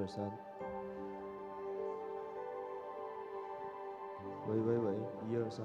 2、3，喂喂喂，1、2、3。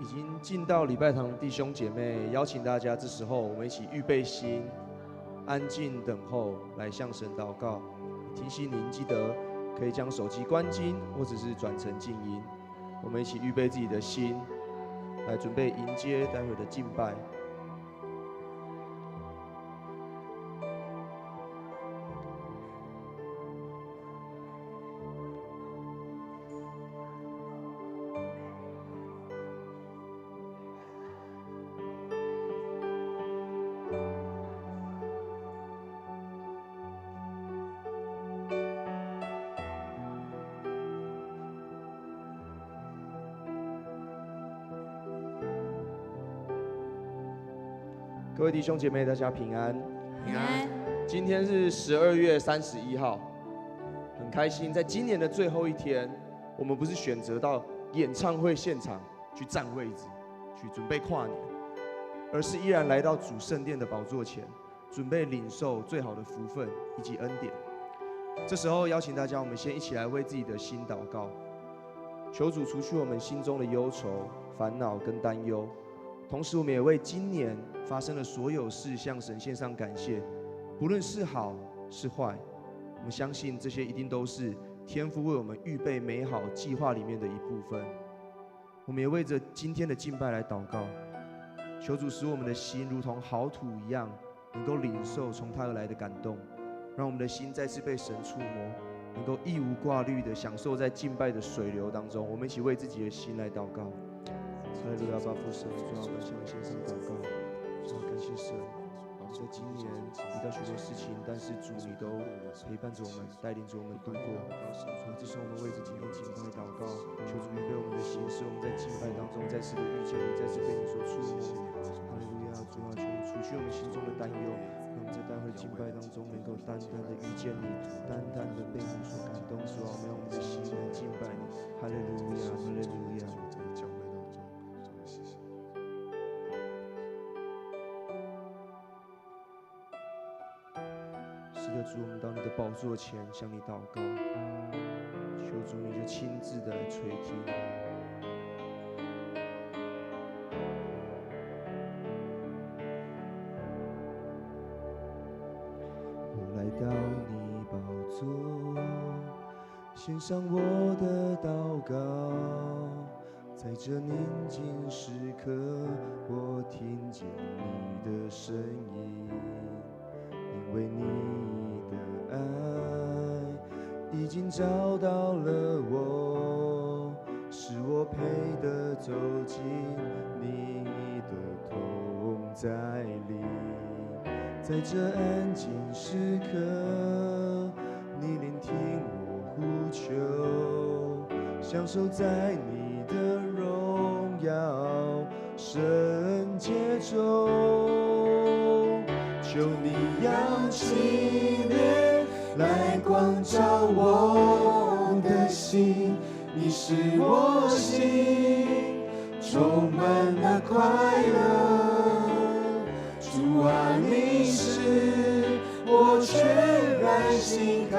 已经进到礼拜堂的弟兄姐妹，邀请大家，这时候我们一起预备心，安静等候，来向神祷告。提醒您记得可以将手机关静，或者是转成静音。我们一起预备自己的心，来准备迎接待会的敬拜。各位弟兄姐妹，大家平安。平安。今天是12月31号，很开心，在今年的最后一天，我们不是选择到演唱会现场去占位置，去准备跨年，而是依然来到主圣殿的宝座前，准备领受最好的福分以及恩典。这时候邀请大家，我们先一起来为自己的心祷告，求主除去我们心中的忧愁、烦恼跟担忧。同时，我们也为今年发生的所有事向神献上感谢，不论是好是坏，我们相信这些一定都是天父为我们预备美好计划里面的一部分。我们也为着今天的敬拜来祷告，求主使我们的心如同好土一样，能够领受从他而来的感动，让我们的心再次被神触摸，能够一无挂虑的享受在敬拜的水流当中。我们一起为自己的心来祷告。哈利路亚，爸父神，主啊，我们向你献上祷告，主啊，感谢神，在今年遇到许多事情，但是主你都陪伴着我们，带领着我们度过。主，这是我们为着今天敬拜祷告，求主预备我们的心，使我们在敬拜当中再次的遇见你，再次被你所触摸。哈利路亚！主啊，求你除去我们心中的担忧，让我们在待会敬拜当中能够单单的遇见你，单单的被你所感动。主啊，让我们的心来敬拜你。哈利路亚！哈利路亚！是的，主，我们到你的宝座前向你祷告，求主你就亲自的来垂听。我来到你宝座，献上我的祷告，在这宁静时刻，我听见你的声音，因为你的爱已经找到了我，使我配得走进你的同在里。在这安静时刻，你聆听我呼求，享受在你的荣耀圣洁中。求你扬起脸来光照我的心，你使我心充满了快乐。主啊，你是我全然信靠。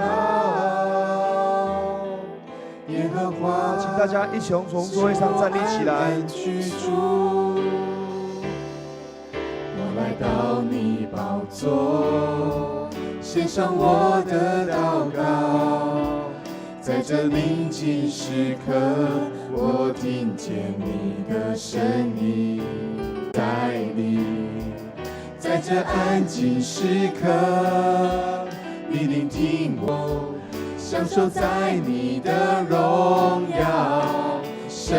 耶和华，请大家一起从座位上站立起来。我来到你宝座，献上我的祷告，在这宁静时刻，我听见你的声音带领。在这安静时刻，你聆听我，享受在你的荣耀圣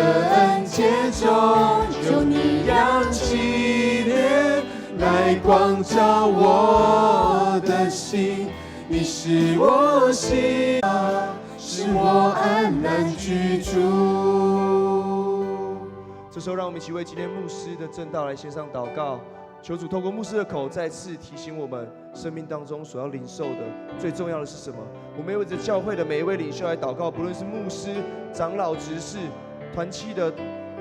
洁中。求你扬起脸来光照我的心，你使我心，使我安然居住。这时候，让我们一起为今天牧师的正道来献上祷告。求主透过牧师的口再次提醒我们，生命当中所要领受的最重要的是什么？我们为着教会的每一位领袖来祷告，不论是牧师、长老、执事、团契的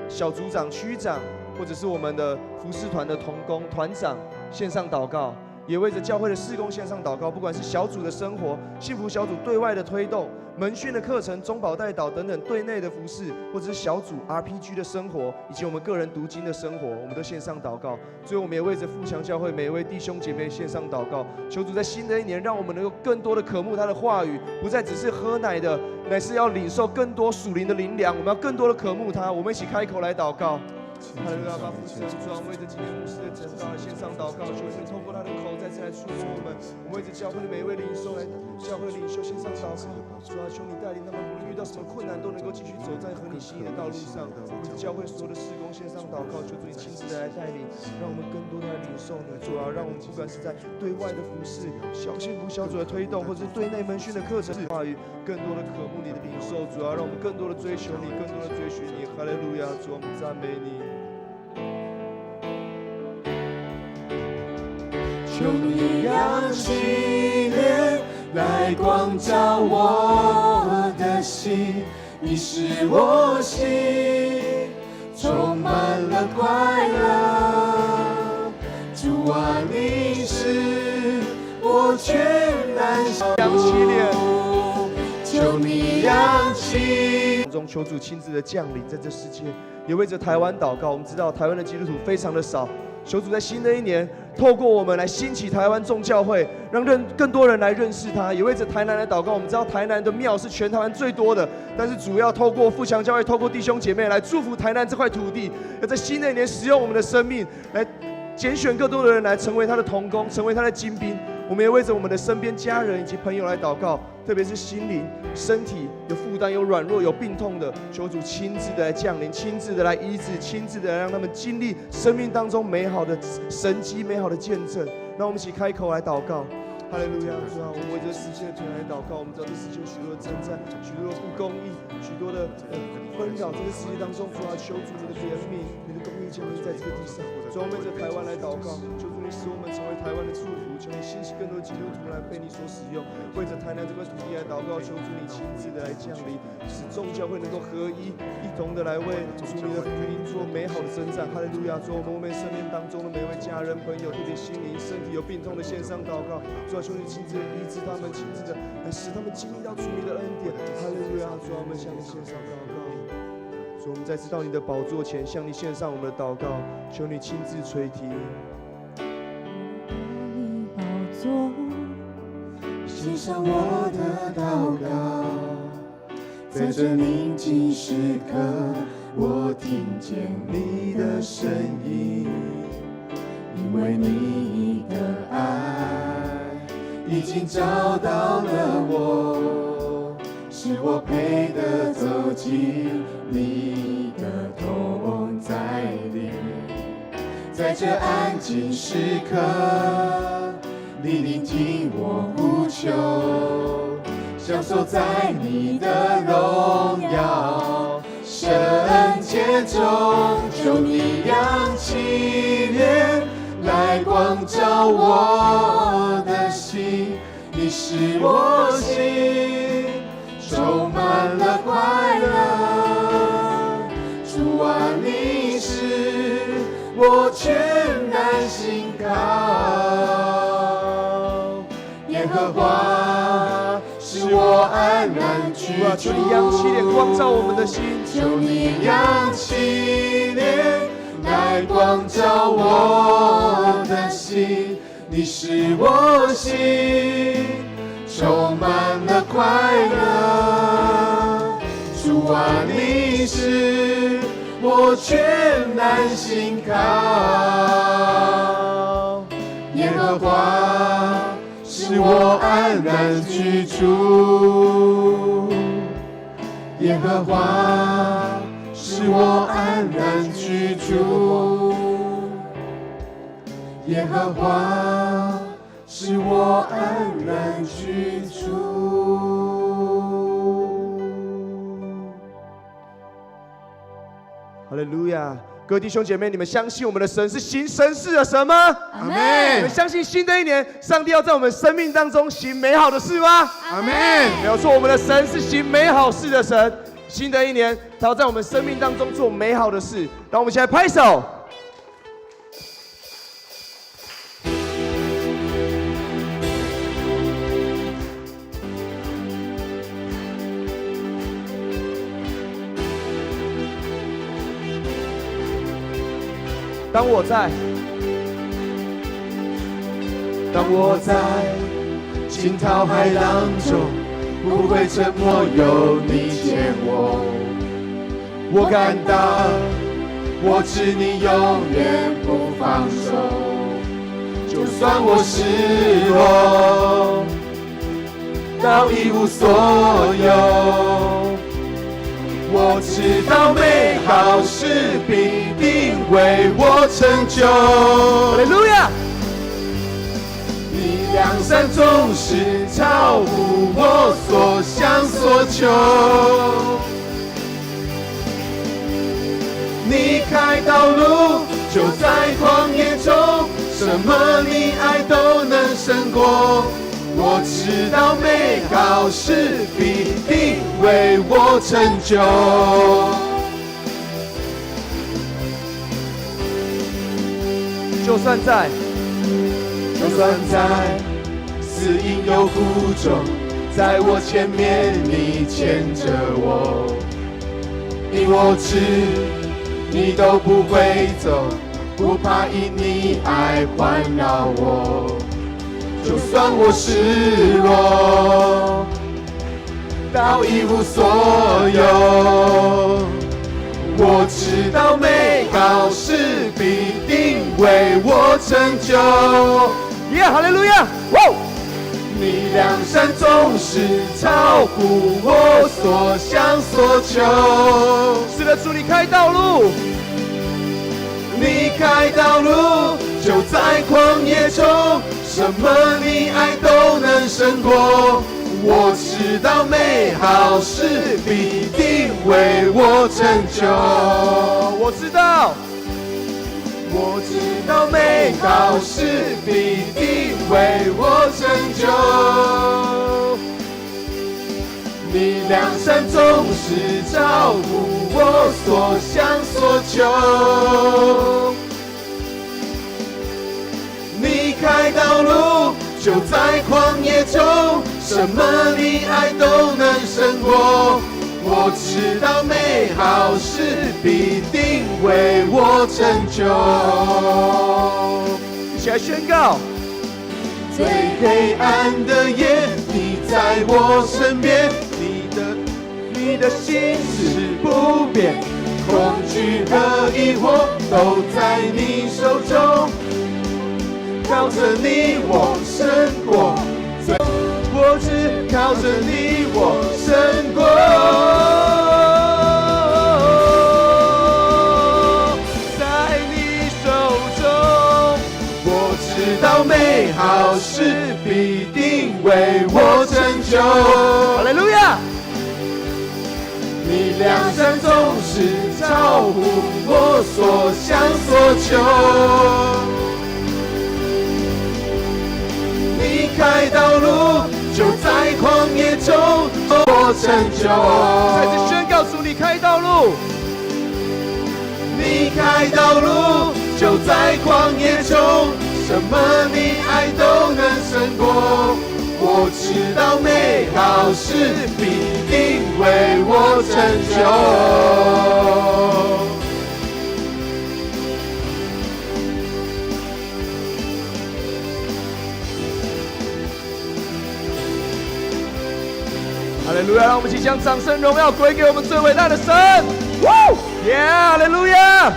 小组长、区长，或者是我们的服事团的同工、团长，献上祷告。也为着教会的事工献上祷告，不管是小组的生活、幸福小组对外的推动、门训的课程、中保代祷等等对内的服事，或者是小组 RPG 的生活，以及我们个人读经的生活，我们都献上祷告。最后，我们也为着富强教会每一位弟兄姐妹献上祷告，求主在新的一年，让我们能够更多的渴慕他的话语，不再只是喝奶的，乃是要领受更多属灵的灵粮。我们要更多的渴慕他。我们一起开口来祷告。哈利路亚！父神，主啊，为着今天牧师的讲道来献上祷告，求神透过他的口再次来触摸我们。我们为着教会的每一位领袖来，教会的领袖献上祷告。主啊，求你带领他们，无论遇到什么困难，都能够继续走在合你心意的道路上。为着教会所有的事工献上祷告，求主你亲自的来带领，让我们更多的来领受你。主啊，让我们不管是在对外的服事、幸福小组的推动，或者是对内门训的课程话语，更多的渴慕你的领受。主啊，让我们更多的追求你，更多的追寻你。哈利路亚！主，我们赞美你。求你扬起脸来光照我的心，你使我心充满了快乐。主啊，你是我全然扬起脸，求你扬起中，求主亲自的降临在这世界，也为着台湾祷告。我们知道台湾的基督徒非常的少。求主在新的一年，透过我们来兴起台湾众教会，让更多人来认识他。也为着台南来祷告。我们知道台南的庙是全台湾最多的，但是主要透过富强教会，透过弟兄姐妹来祝福台南这块土地，要在新的一年使用我们的生命来拣选更多的人来成为他的同工，成为他的精兵。我们也为着我们的身边家人以及朋友来祷告，特别是心灵、身体有负担、有软弱、有病痛的，求主亲自的来降临，亲自的来医治，亲自的让他们经历生命当中美好的神迹、美好的见证。让我们一起开口来祷告。哈利路亚！主啊，我们为这世界的平安来祷告。我们知道这世界有许多的征战，许多的不公义，许多的纷扰。这个世界当中，主啊，求主你的怜悯，你的公义降临在这个地上。主啊，我们为着台湾来祷告，求主你使我们成为台湾的祝福，求你兴起更多基督徒来被你所使用。为着台南这块土地来祷告，求主你亲自的来降临，使众教会能够合一，一同的来为主你的福音做美好的征战。哈利路亚！主啊，我们为生命当中的每位家人朋友，特别心灵、身体有病痛的献上祷告。主啊，求你亲自的医治他们，亲自的来使他们经历到主你的恩典。哈利路亚！主啊，我们向你献上祷告。主，我们再次到你的宝座前，向你献上我们的祷告，求你亲自垂听。你宝座，献上我的祷告，在这宁静时刻，我听见你的声音，因为你的爱已经找到了我，使我配得走进你的同在里。在这安静时刻，你聆听我呼求，享受在你的荣耀圣洁中。求你扬起脸来光照我的心，你使我心充满了快乐。主啊，你是我全然信靠。耶和华使我安然居住。求你扬起脸光照我们的心，求你扬起脸来光照我的心，你使我心充满了快乐。主啊，你是我全然信靠。耶和华使我安然居住。耶和华使我安然居住。耶和华使我安然居住。哈利路亚！各位弟兄姐妹，你们相信我们的神是行神事的神吗？阿们。你们相信新的一年，上帝要在我们生命当中行美好的事吗？阿们。没有错，我们的神是行美好事的神。新的一年，他要在我们生命当中做美好的事。让我们一起来拍手。当我在惊涛骇浪中，不会沉默，有你牵我。我感到，我知你永远不放手。就算我失落到一无所有，我知道美好事必定为我成就。哈利路亚！你良善总是超乎我所想所求。你开道路，就在旷野中，什么你爱都能胜过。我知道美好事必定为我成就。就算在死荫幽谷中，在我前面你牵着我，因我知你都不会走，不怕因你爱环绕我。就算我失落到一无所有，我知道美好事必定为我成就。哈利路亚！你良善总是超乎我所想所求。是的，主，你开道路，你开道路，就在旷野中，什么你爱都能胜过。我知道美好事必定为我成就，我知道美好事必定为我成就。你良善总是照顾我所想所求，你开道路就在旷野中，什么你爱都能胜过。我知道美好事必定为我成就。一起来宣告。最黑暗的夜，你在我身边，你的心是不变，恐惧和疑惑都在你手中。靠着你我胜过，我只靠着你我胜过。在你手中，我知道美好事必定为我成就。哈利路亚！你良善总是照顾我所想所求。你开道路，就在旷野中我成就。再次宣告主，你开道路，你开道路，就在旷野中，什么你爱都能胜过。我知道美好事必定为我成就。哈利路亚！让我们一起将掌声荣耀归给我们最伟大的神。耶！哈利路亚！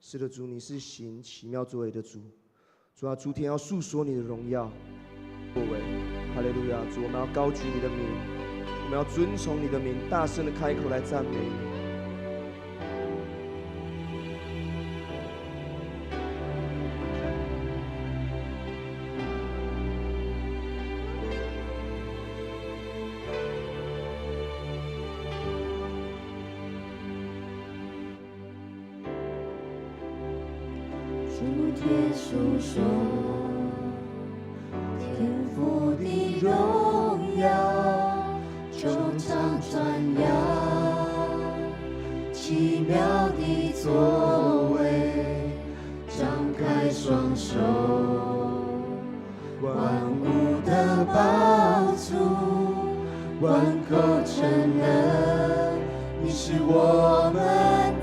是的，主，你是行奇妙作为的主。主啊，诸天要述说你的荣耀作为。哈利路亚！主，我们要高举你的名，我们要尊崇你的名，大声的开口来赞美你。主天述说天父的荣耀，穹苍传扬奇妙的作为，张开双手，万物的宝珠，万口承认你是我们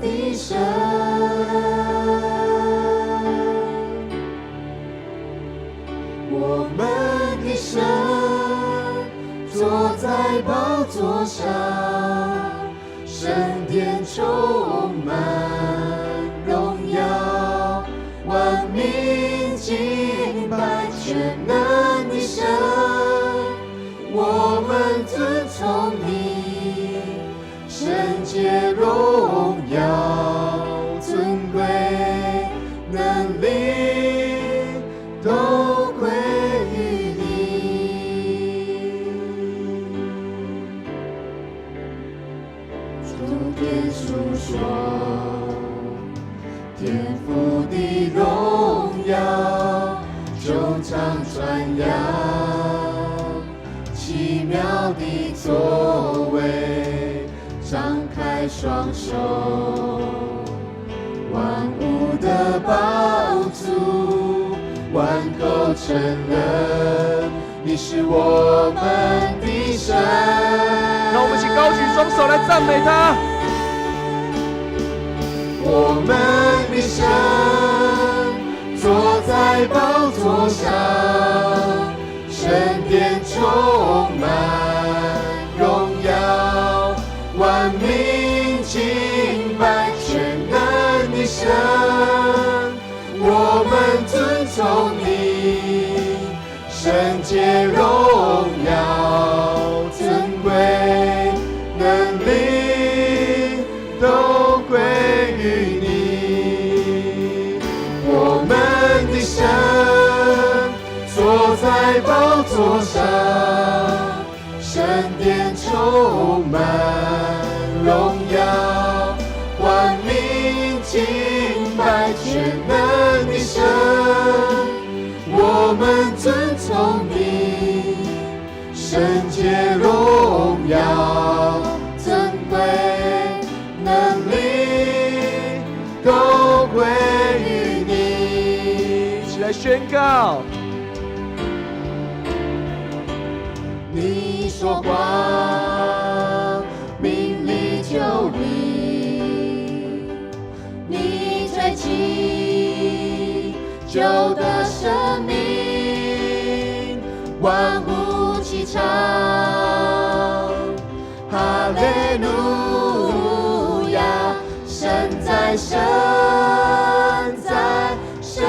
的神。我们的神坐在宝座上，神殿充满荣耀，万民敬拜全能的神。我们尊崇你，圣洁荣耀尊贵能力都归于你。诸天述说天父的荣耀，穹苍传扬奇妙的作为，张开双手，万物的宝珠，万口承认你是我们的神。让我们一起高举双手来赞美他。我们的神坐在宝座上，神殿充满荣耀，万民敬拜全能的神。我们尊崇你，圣洁荣耀尊贵能力都归座上，神殿充满荣耀，万民敬拜全能的神，我们尊崇你，圣洁荣耀尊贵能力都归于你。一起来宣告。你说话，命里就立；你吹气，就得生命，万物齐唱，哈利路亚！神在，神在，神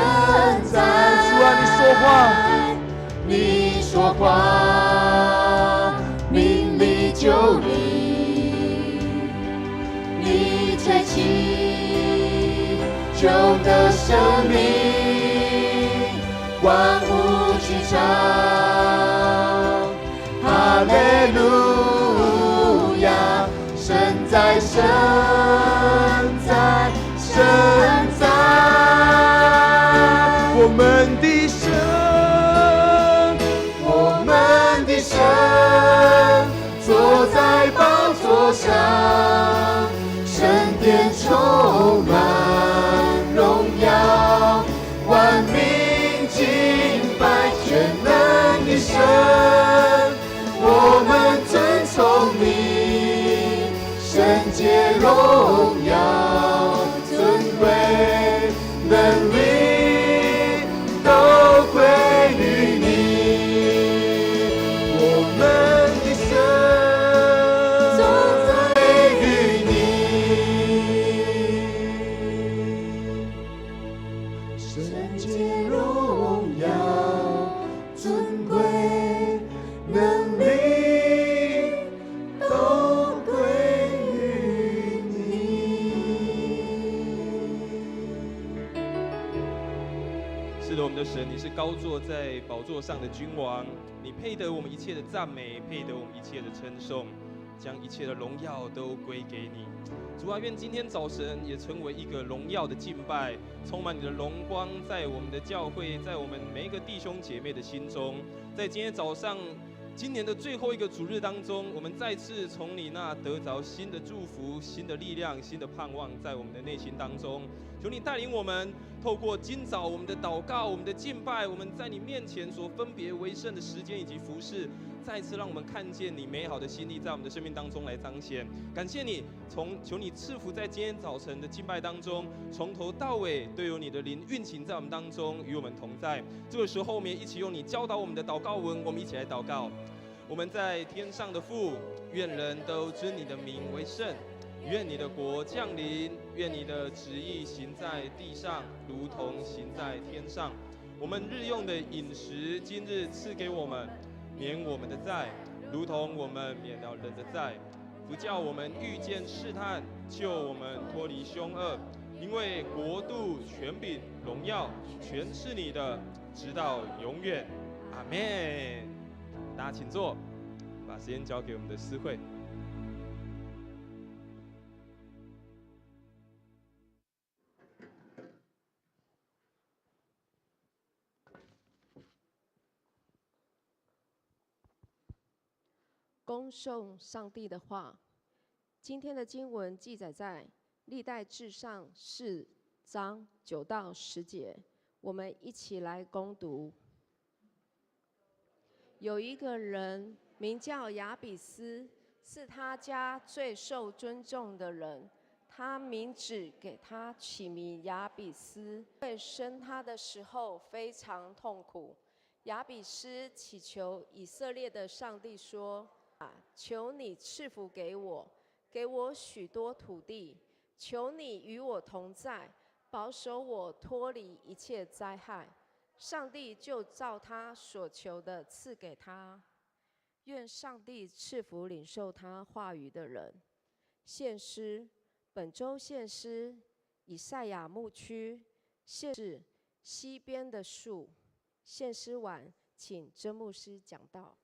在！主啊，你说话。你说话，命里就立；你吹气，就得生命，万物齐唱，哈利路亚！神在，神在，神在！我们的神。神坐在宝座上，神殿充满荣耀，万民敬拜全能的神，我们尊崇你，圣洁荣耀尊贵能力都归于你。神，你是高坐在宝座上的君王，你配得我们一切的赞美，配得我们一切的称颂，将一切的荣耀都归给你。主啊，愿今天早晨也成为一个荣耀的敬拜，充满你的荣光在我们的教会，在我们每一个弟兄姐妹的心中。在今天早上，今年的最后一个主日当中，我们再次从你那得着新的祝福、新的力量、新的盼望，在我们的内心当中。求你带领我们，透过今早我们的祷告、我们的敬拜，我们在你面前所分别为圣的时间以及服事，再次让我们看见你美好的心意在我们的生命当中来彰显。感谢你，求你赐福在今天早晨的敬拜当中，从头到尾都有你的灵运行在我们当中，与我们同在。这个时候，我们也一起用你教导我们的祷告文，我们一起来祷告。我们在天上的父，愿人都尊你的名为圣。愿你的国降临，愿你的旨意行在地上，如同行在天上。我们日用的饮食，今日赐给我们，免我们的债，如同我们免了人的债。不叫我们遇见试探，救我们脱离凶恶。因为国度、权柄、荣耀，全是你的，直到永远。阿们。大家请坐，把时间交给我们的诗会。恭颂上帝的话。今天的经文记载在历代志上4章9到10节，我们一起来攻读。有一个人名叫亚比斯，是他家最受尊重的人。他名指给他起名亚比斯，因为生他的时候非常痛苦。亚比斯祈求以色列的上帝说：求你赐福给我，给我许多土地，求你与我同在，保守我脱离一切灾害。上帝就照他所求的赐给他。愿上帝赐福领受他话语的人。献诗，本周献诗以赛亚牧区，献是西边的树。献诗完，请真牧师讲道。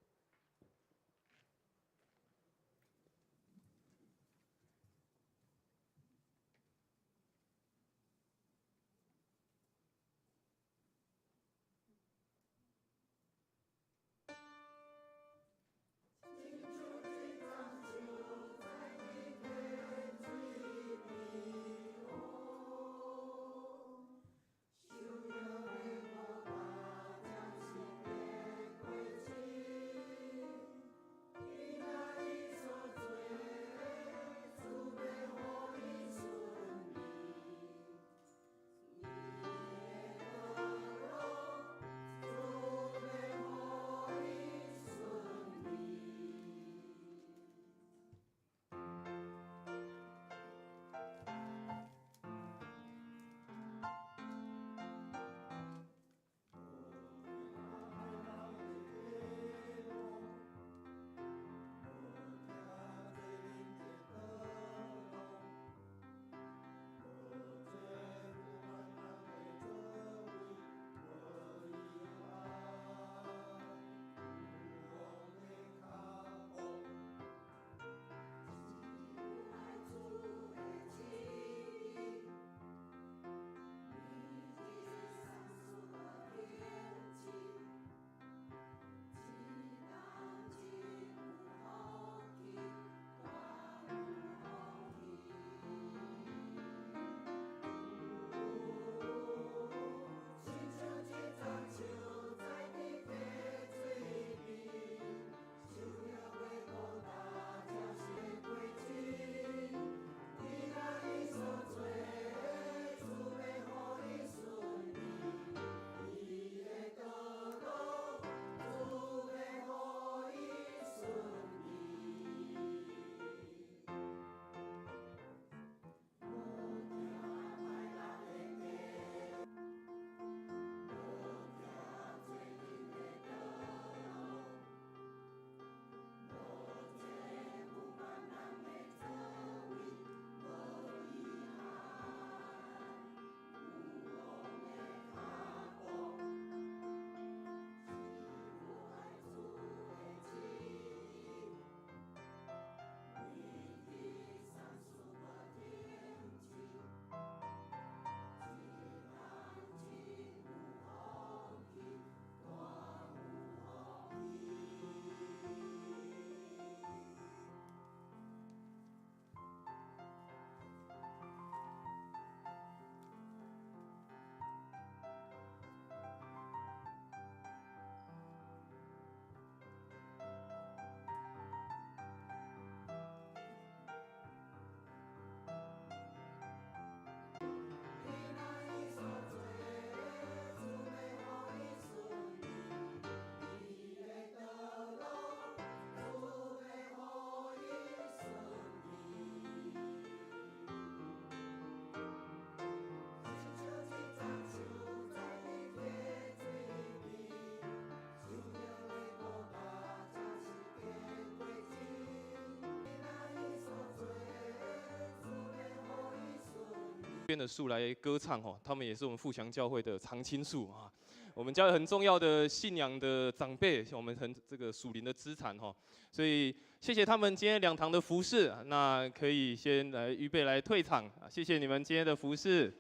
边的树来歌唱哦，他们也是我们富强教会的常青树啊，我们教会很重要的信仰的长辈，我们这个属灵的资产哈，所以谢谢他们今天2堂的服侍，那可以先来预备来退场，谢谢你们今天的服侍。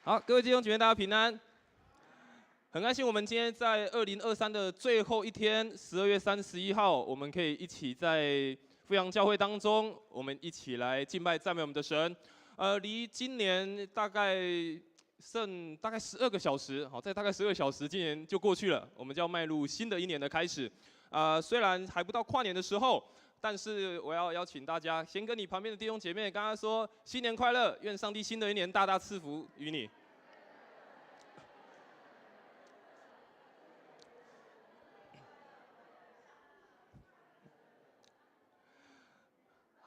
好，各位弟兄姐妹，大家平安。很开心，我们今天在2023的最后一天，12月31号，我们可以一起在富阳教会当中，我们一起来敬拜赞美我们的神。离今年大概剩大概12个小时，好，在大概12个小时，今年就过去了，我们就要迈入新的一年的开始。虽然还不到跨年的时候，但是我要邀请大家，先跟你旁边的弟兄姐妹刚刚说新年快乐，愿上帝新的一年大大赐福于你。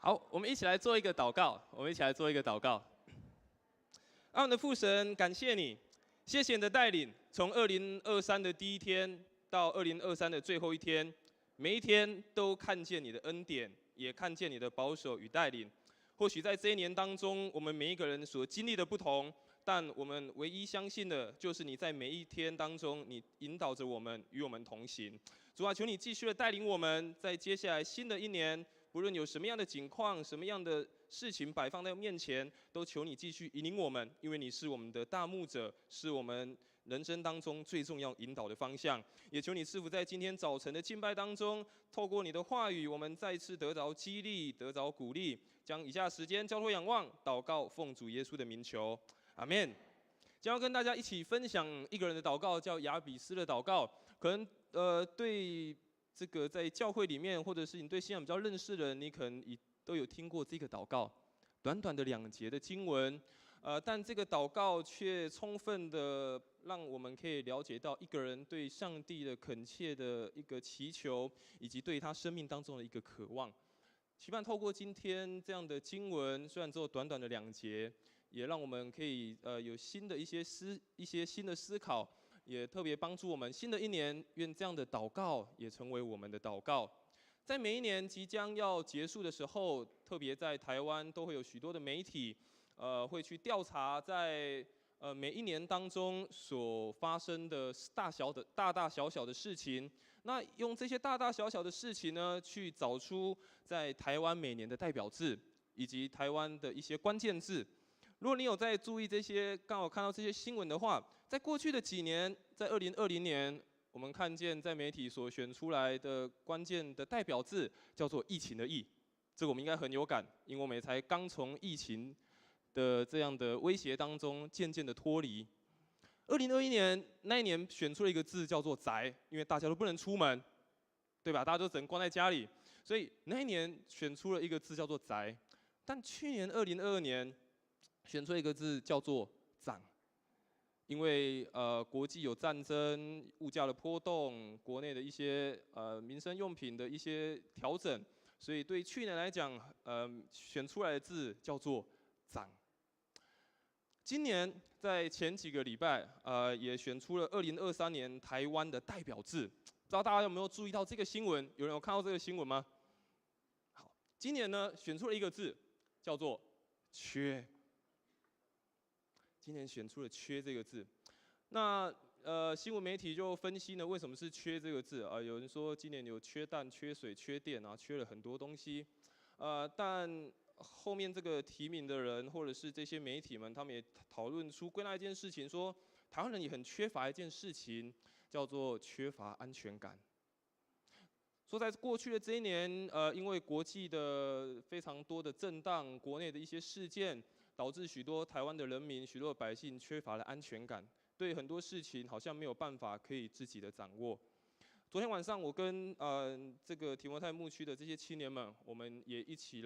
好，我们一起来做一个祷告。爱我们的父神，感谢你，谢谢你的带领，从2023的第一天到2023的最后一天，每一天都看见你的恩典，也看见你的保守与带领。或许在这一年当中，我们每一个人所经历的不同，但我们唯一相信的就是你在每一天当中，你引导着我们，与我们同行。主啊，求你继续的带领我们，在接下来新的一年，不论有什么样的境况、什么样的事情摆放在面前，都求你继续引领我们，因为你是我们的大牧者，是我们人生当中最重要引导的方向。也求你赐福在今天早晨的敬拜当中，透过你的话语，我们再次得着激励，得着鼓励。将以下时间交托仰望、祷告，奉主耶稣的名求。阿们。将要跟大家一起分享一个人的祷告，叫雅比斯的祷告。可能对这个在教会里面，或者是你对信仰比较认识的人，你可能都有听过这个祷告。短短的2节的经文，但这个祷告却充分的让我们可以了解到一个人对上帝的恳切的一个祈求，以及对他生命当中的一个渴望。期盼透过今天这样的经文，虽然只有短短的2节，也让我们可以有新的一些新的思考，也特别帮助我们新的一年，愿这样的祷告也成为我们的祷告。在每一年即将要结束的时候，特别在台湾都会有许多的媒体，会去调查在每一年当中所发生的大大小小的事情。那用这些大大小小的事情呢，去找出在台湾每年的代表字，以及台湾的一些关键字。如果你有在注意这些，刚好看到这些新闻的话，在过去的几年，在2020年，我们看见在媒体所选出来的关键的代表字叫做“疫情”的“疫”，这个我们应该很有感，因为我们也才刚从疫情的这样的威胁当中渐渐的脱离。2021年那一年选出了一个字叫做“宅”，因为大家都不能出门，对吧？大家都只能关在家里，所以那一年选出了一个字叫做“宅”。但去年2022年选出了一个字叫做“涨”，因为国际有战争、物价的波动、国内的一些民生用品的一些调整，所以对去年来讲，选出来的字叫做“涨”。今年在前几个礼拜，也选出了2023年台湾的代表字。不知道大家有没有注意到这个新闻？有人有看到这个新闻吗？好，今年呢选出了一个字，叫做“缺”。今年选出了“缺”这个字。那新闻媒体就分析呢，为什么是“缺”这个字啊？有人说今年有缺蛋、缺水、缺电啊，缺了很多东西。但后面这个提名的人，或者是这些媒体们，他们也讨论出归纳一件事情，说台湾人也很缺乏一件事情，叫做缺乏安全感。说在过去的这一年，因为国际的非常多的震荡，国内的一些事件，导致许多台湾的人民、许多的百姓缺乏了安全感，对很多事情好像没有办法可以自己的掌握。昨天晚上，我跟这个提摩太牧区的这些青年们，我们也一起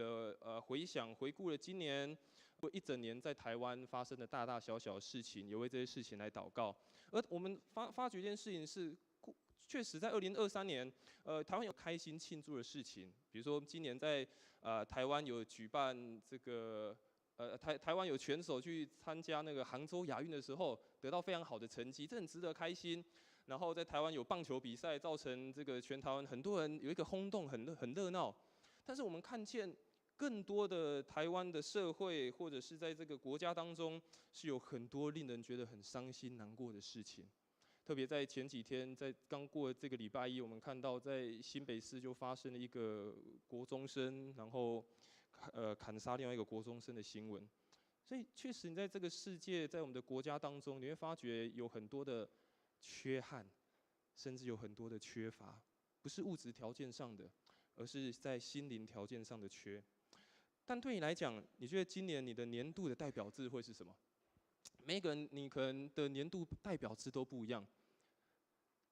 回顾了今年一整年在台湾发生的大大小小的事情，也为这些事情来祷告。而我们发觉一件事情是，确实在2023年，台湾有开心庆祝的事情，比如说今年在台湾有举办这个台湾有选手去参加那个杭州亚运的时候，得到非常好的成绩，这很值得开心。然后在台湾有棒球比赛，造成这个全台湾很多人有一个轰动，很热闹。但是我们看见更多的台湾的社会，或者是在这个国家当中，是有很多令人觉得很伤心难过的事情。特别在前几天，在刚过这个礼拜一，我们看到在新北市就发生了一个国中生，然后砍杀另外一个国中生的新闻。所以确实，你在这个世界，在我们的国家当中，你会发觉有很多的缺憾，甚至有很多的缺乏，不是物质条件上的，而是在心灵条件上的缺。但对你来讲，你觉得今年你的年度的代表字会是什么？每个人你可能的年度代表字都不一样。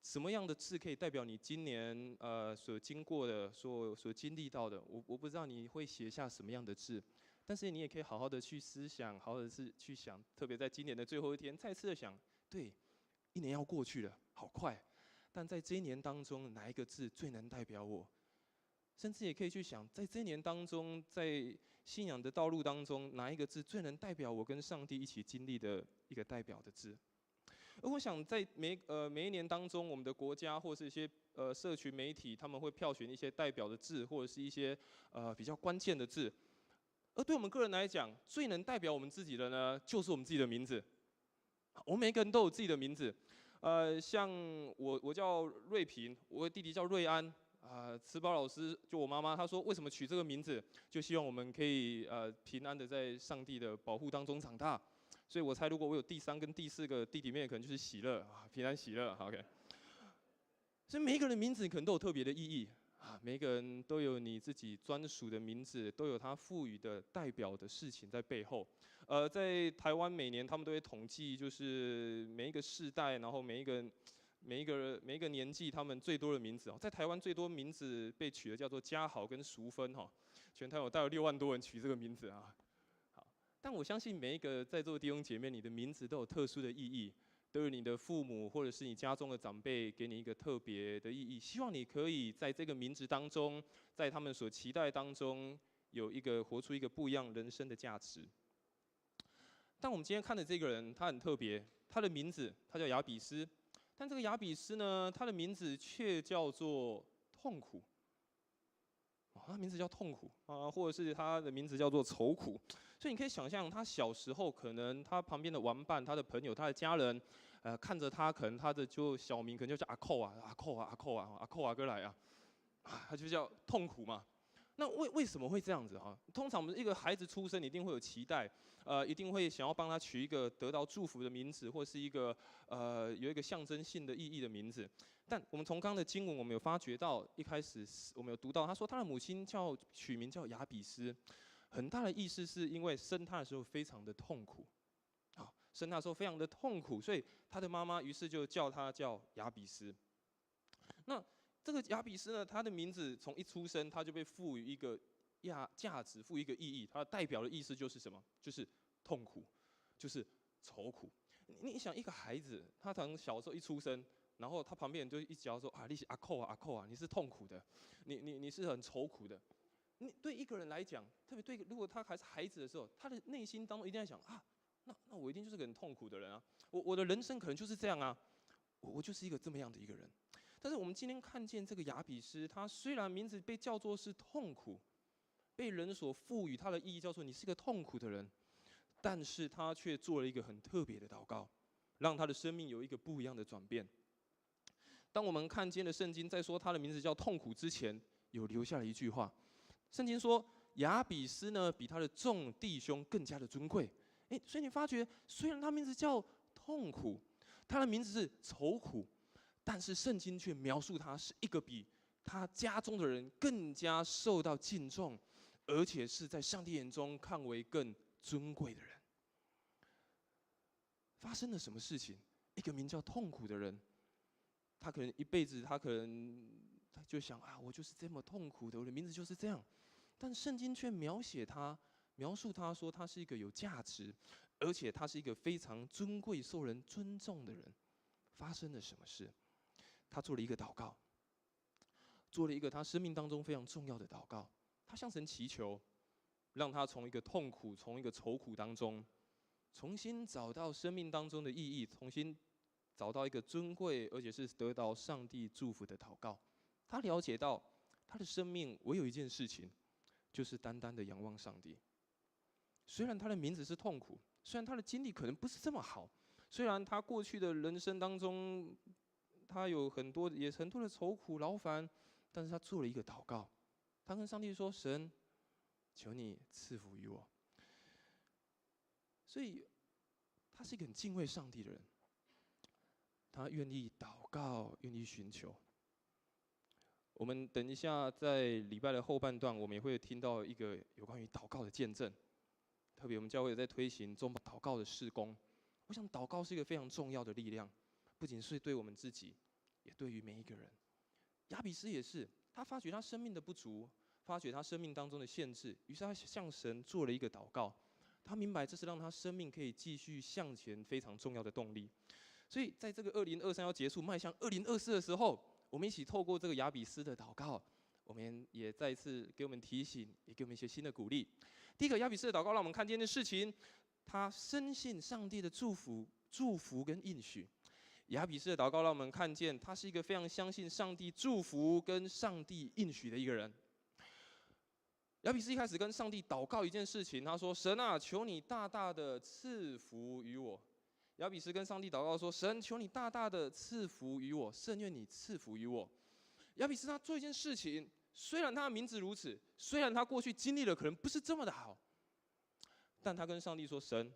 什么样的字可以代表你今年所经过的、所经历到的？我不知道你会写下什么样的字，但是你也可以好好的去思想，好好的去想。特别在今年的最后一天，再次的想，对。1年要过去了，好快！但在这一年当中，哪一个字最能代表我？甚至也可以去想，在这一年当中，在信仰的道路当中，哪一个字最能代表我跟上帝一起经历的一个代表的字？而我想，在每一年当中，我们的国家或是一些社群媒体，他们会票选一些代表的字，或者是一些比较关键的字。而对我们个人来讲，最能代表我们自己的呢，就是我们自己的名字。我们每个人都有自己的名字，像我叫瑞平，我的弟弟叫瑞安。慈宝老师就我妈妈，她说为什么取这个名字，就希望我们可以平安的在上帝的保护当中长大。所以我猜，如果我有第3跟第4个弟弟妹妹，可能就是喜乐平安喜乐。OK。所以每一个人的名字可能都有特别的意义每一个人都有你自己专属的名字，都有他赋予的代表的事情在背后。在台湾每年他们都会统计，就是每一个世代，然后每一个年纪，他们最多的名字在台湾最多名字被取的叫做嘉豪跟淑芬全台有大概6万多人取这个名字好，但我相信每一个在座的弟兄姐妹，你的名字都有特殊的意义，都有你的父母或者是你家中的长辈给你一个特别的意义。希望你可以在这个名字当中，在他们所期待当中，活出一个不一样人生的价值。但我们今天看的这个人，他很特别，他的名字他叫雅比斯。但这个雅比斯呢，他的名字却叫做痛苦。他名字叫痛苦或者是他的名字叫做愁苦。所以你可以想象，他小时候可能他旁边的玩伴、他的朋友、他的家人，看着他，可能他的小名可能就叫阿扣哥来他就叫痛苦嘛。那为什么会这样子通常我们一个孩子出生，一定会有期待，一定会想要帮他取一个得到祝福的名字，或是一个有一个象征性的意义的名字。但我们从刚刚的经文，我们有发觉到，一开始我们有读到，他说他的母亲取名叫雅比斯，很大的意思是因为生他的时候非常的痛苦，生他的时候非常的痛苦，所以他的妈妈于是就叫他叫雅比斯。那这个雅比斯呢，他的名字从一出生他就被赋予一个价值，赋予一个意义，它代表的意思就是什么？就是痛苦，就是愁苦。你想一个孩子，他从小时候一出生，然后他旁边人就一直要说你是阿扣你是痛苦的，你是很愁苦的。你对一个人来讲，特别对如果他还是孩子的时候，他的内心当中一定在想那我一定就是个很痛苦的人我的人生可能就是这样我就是一个这么样的一个人。但是我们今天看见这个雅比斯，他虽然名字被叫做是痛苦，被人所赋予他的意义叫做你是个痛苦的人，但是他却做了一个很特别的祷告，让他的生命有一个不一样的转变。当我们看见了圣经在说他的名字叫痛苦之前，有留下了一句话，圣经说雅比斯呢比他的众弟兄更加的尊贵。所以你发觉，虽然他名字叫痛苦，他的名字是愁苦，但是圣经却描述他是一个比他家中的人更加受到敬重，而且是在上帝眼中看为更尊贵的人。发生了什么事情？一个名叫痛苦的人，他可能一辈子，他就想我就是这么痛苦的，我的名字就是这样。但圣经却描述他说他是一个有价值，而且他是一个非常尊贵、受人尊重的人。发生了什么事？他做了一个祷告，做了一个他生命当中非常重要的祷告。他向神祈求，让他从一个痛苦、从一个愁苦当中，重新找到生命当中的意义，重新找到一个尊贵而且是得到上帝祝福的祷告。他了解到他的生命唯有一件事情，就是单单的仰望上帝。虽然他的名字是痛苦，虽然他的经历可能不是这么好，虽然他过去的人生当中他有很多的愁苦劳烦，但是他做了一个祷告，他跟上帝说：“神，求你赐福于我。”所以他是一个很敬畏上帝的人，他愿意祷告，愿意寻求。我们等一下在礼拜的后半段，我们也会听到一个有关于祷告的见证。特别我们教会在推行中祷告的事工，我想祷告是一个非常重要的力量，不仅是对我们自己，也对于每一个人。雅比斯也是，他发觉他生命的不足，发觉他生命当中的限制，于是他向神做了一个祷告。他明白这是让他生命可以继续向前非常重要的动力。所以在这个2023要结束，迈向2024的时候，我们一起透过这个雅比斯的祷告，我们也再一次给我们提醒，也给我们一些新的鼓励。第一个雅比斯的祷告让我们看见的事情，他深信上帝的祝福跟应许。雅比斯的祷告让我们看见，他是一个非常相信上帝祝福跟上帝应许的一个人。雅比斯一开始跟上帝祷告一件事情，他说：“神啊，求你大大的赐福于我。”亚比斯跟上帝祷告说：“神，求你大大的赐福于我，甚愿你赐福于我。”亚比斯他做一件事情，虽然他的名字如此，虽然他过去经历的可能不是这么的好，但他跟上帝说：“神，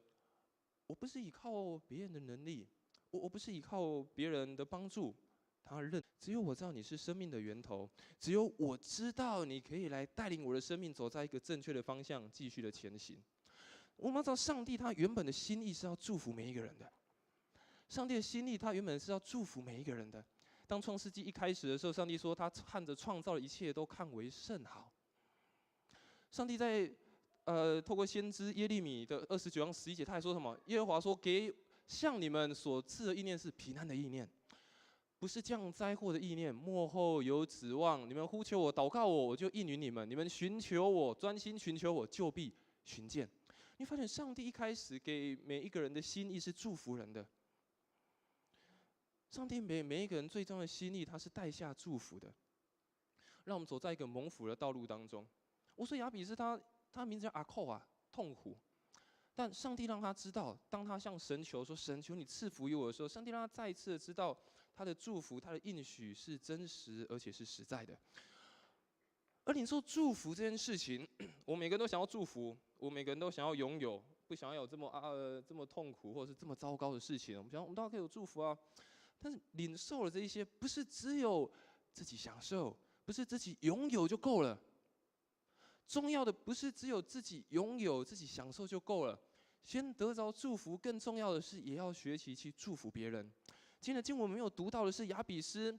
我不是依靠别人的能力，我不是依靠别人的帮助。”只有我知道你是生命的源头，只有我知道你可以来带领我的生命走在一个正确的方向，继续的前行。我们要知道，上帝他原本的心意是要祝福每一个人的。上帝的心意，他原本是要祝福每一个人的。当创世纪一开始的时候，上帝说他看着创造的一切都看为甚好。上帝在透过先知耶利米的29章11节，他还说什么？耶和华说：“给向你们所赐的意念是平安的意念。”不是降灾祸的意念，末后有指望。你们呼求我、祷告我，我就应允你们；你们寻求我、专心寻求我，就必寻见。你发现上帝一开始给每一个人的心意是祝福人的。上帝每一个人最重要的心意，他是带下祝福的，让我们走在一个蒙福的道路当中。我说亚比斯他名字叫阿寇啊，痛苦。但上帝让他知道，当他向神求说：“神，求你赐福于我”的时候，上帝让他再一次的知道，他的祝福、他的应许是真实而且是实在的。而领受祝福这件事情，我每个人都想要祝福，我每个人都想要拥有，不想要有这么痛苦或者是这么糟糕的事情。我们当然可以有祝福啊，但是领受了这一些，不是只有自己享受，不是自己拥有就够了。重要的不是只有自己拥有、自己享受就够了，先得着祝福，更重要的是也要学习去祝福别人。今天的经文我们没有读到的是亚比斯。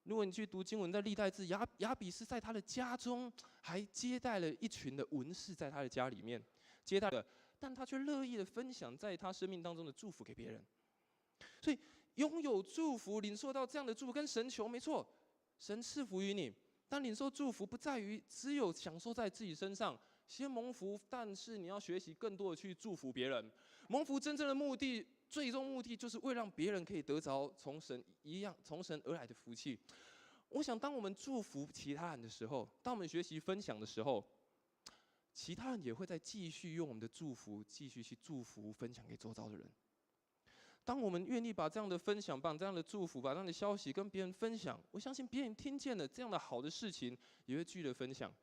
如果你去读经文，在历代志，亚比斯在他的家中还接待了一群的文士，在他的家里面接待了，但他却乐意的分享在他生命当中的祝福给别人。所以拥有祝福、领受到这样的祝福，跟神求，没错，神赐福于你。但领受祝福不在于只有享受在自己身上，先蒙福，但是你要学习更多的去祝福别人。蒙福真正的目的，最终目的就是为让别人可以得着从神而来的福气。我想，当我们祝福其他人的时候，当我们学习分享的时候，其他人也会再继续用我们的祝福，继续去祝福分享给周遭的人。当我们愿意把这样的分享、把这样的祝福、把这样的消息跟别人分享，我相信别人听见了这样的好的事情，也会继续的分享。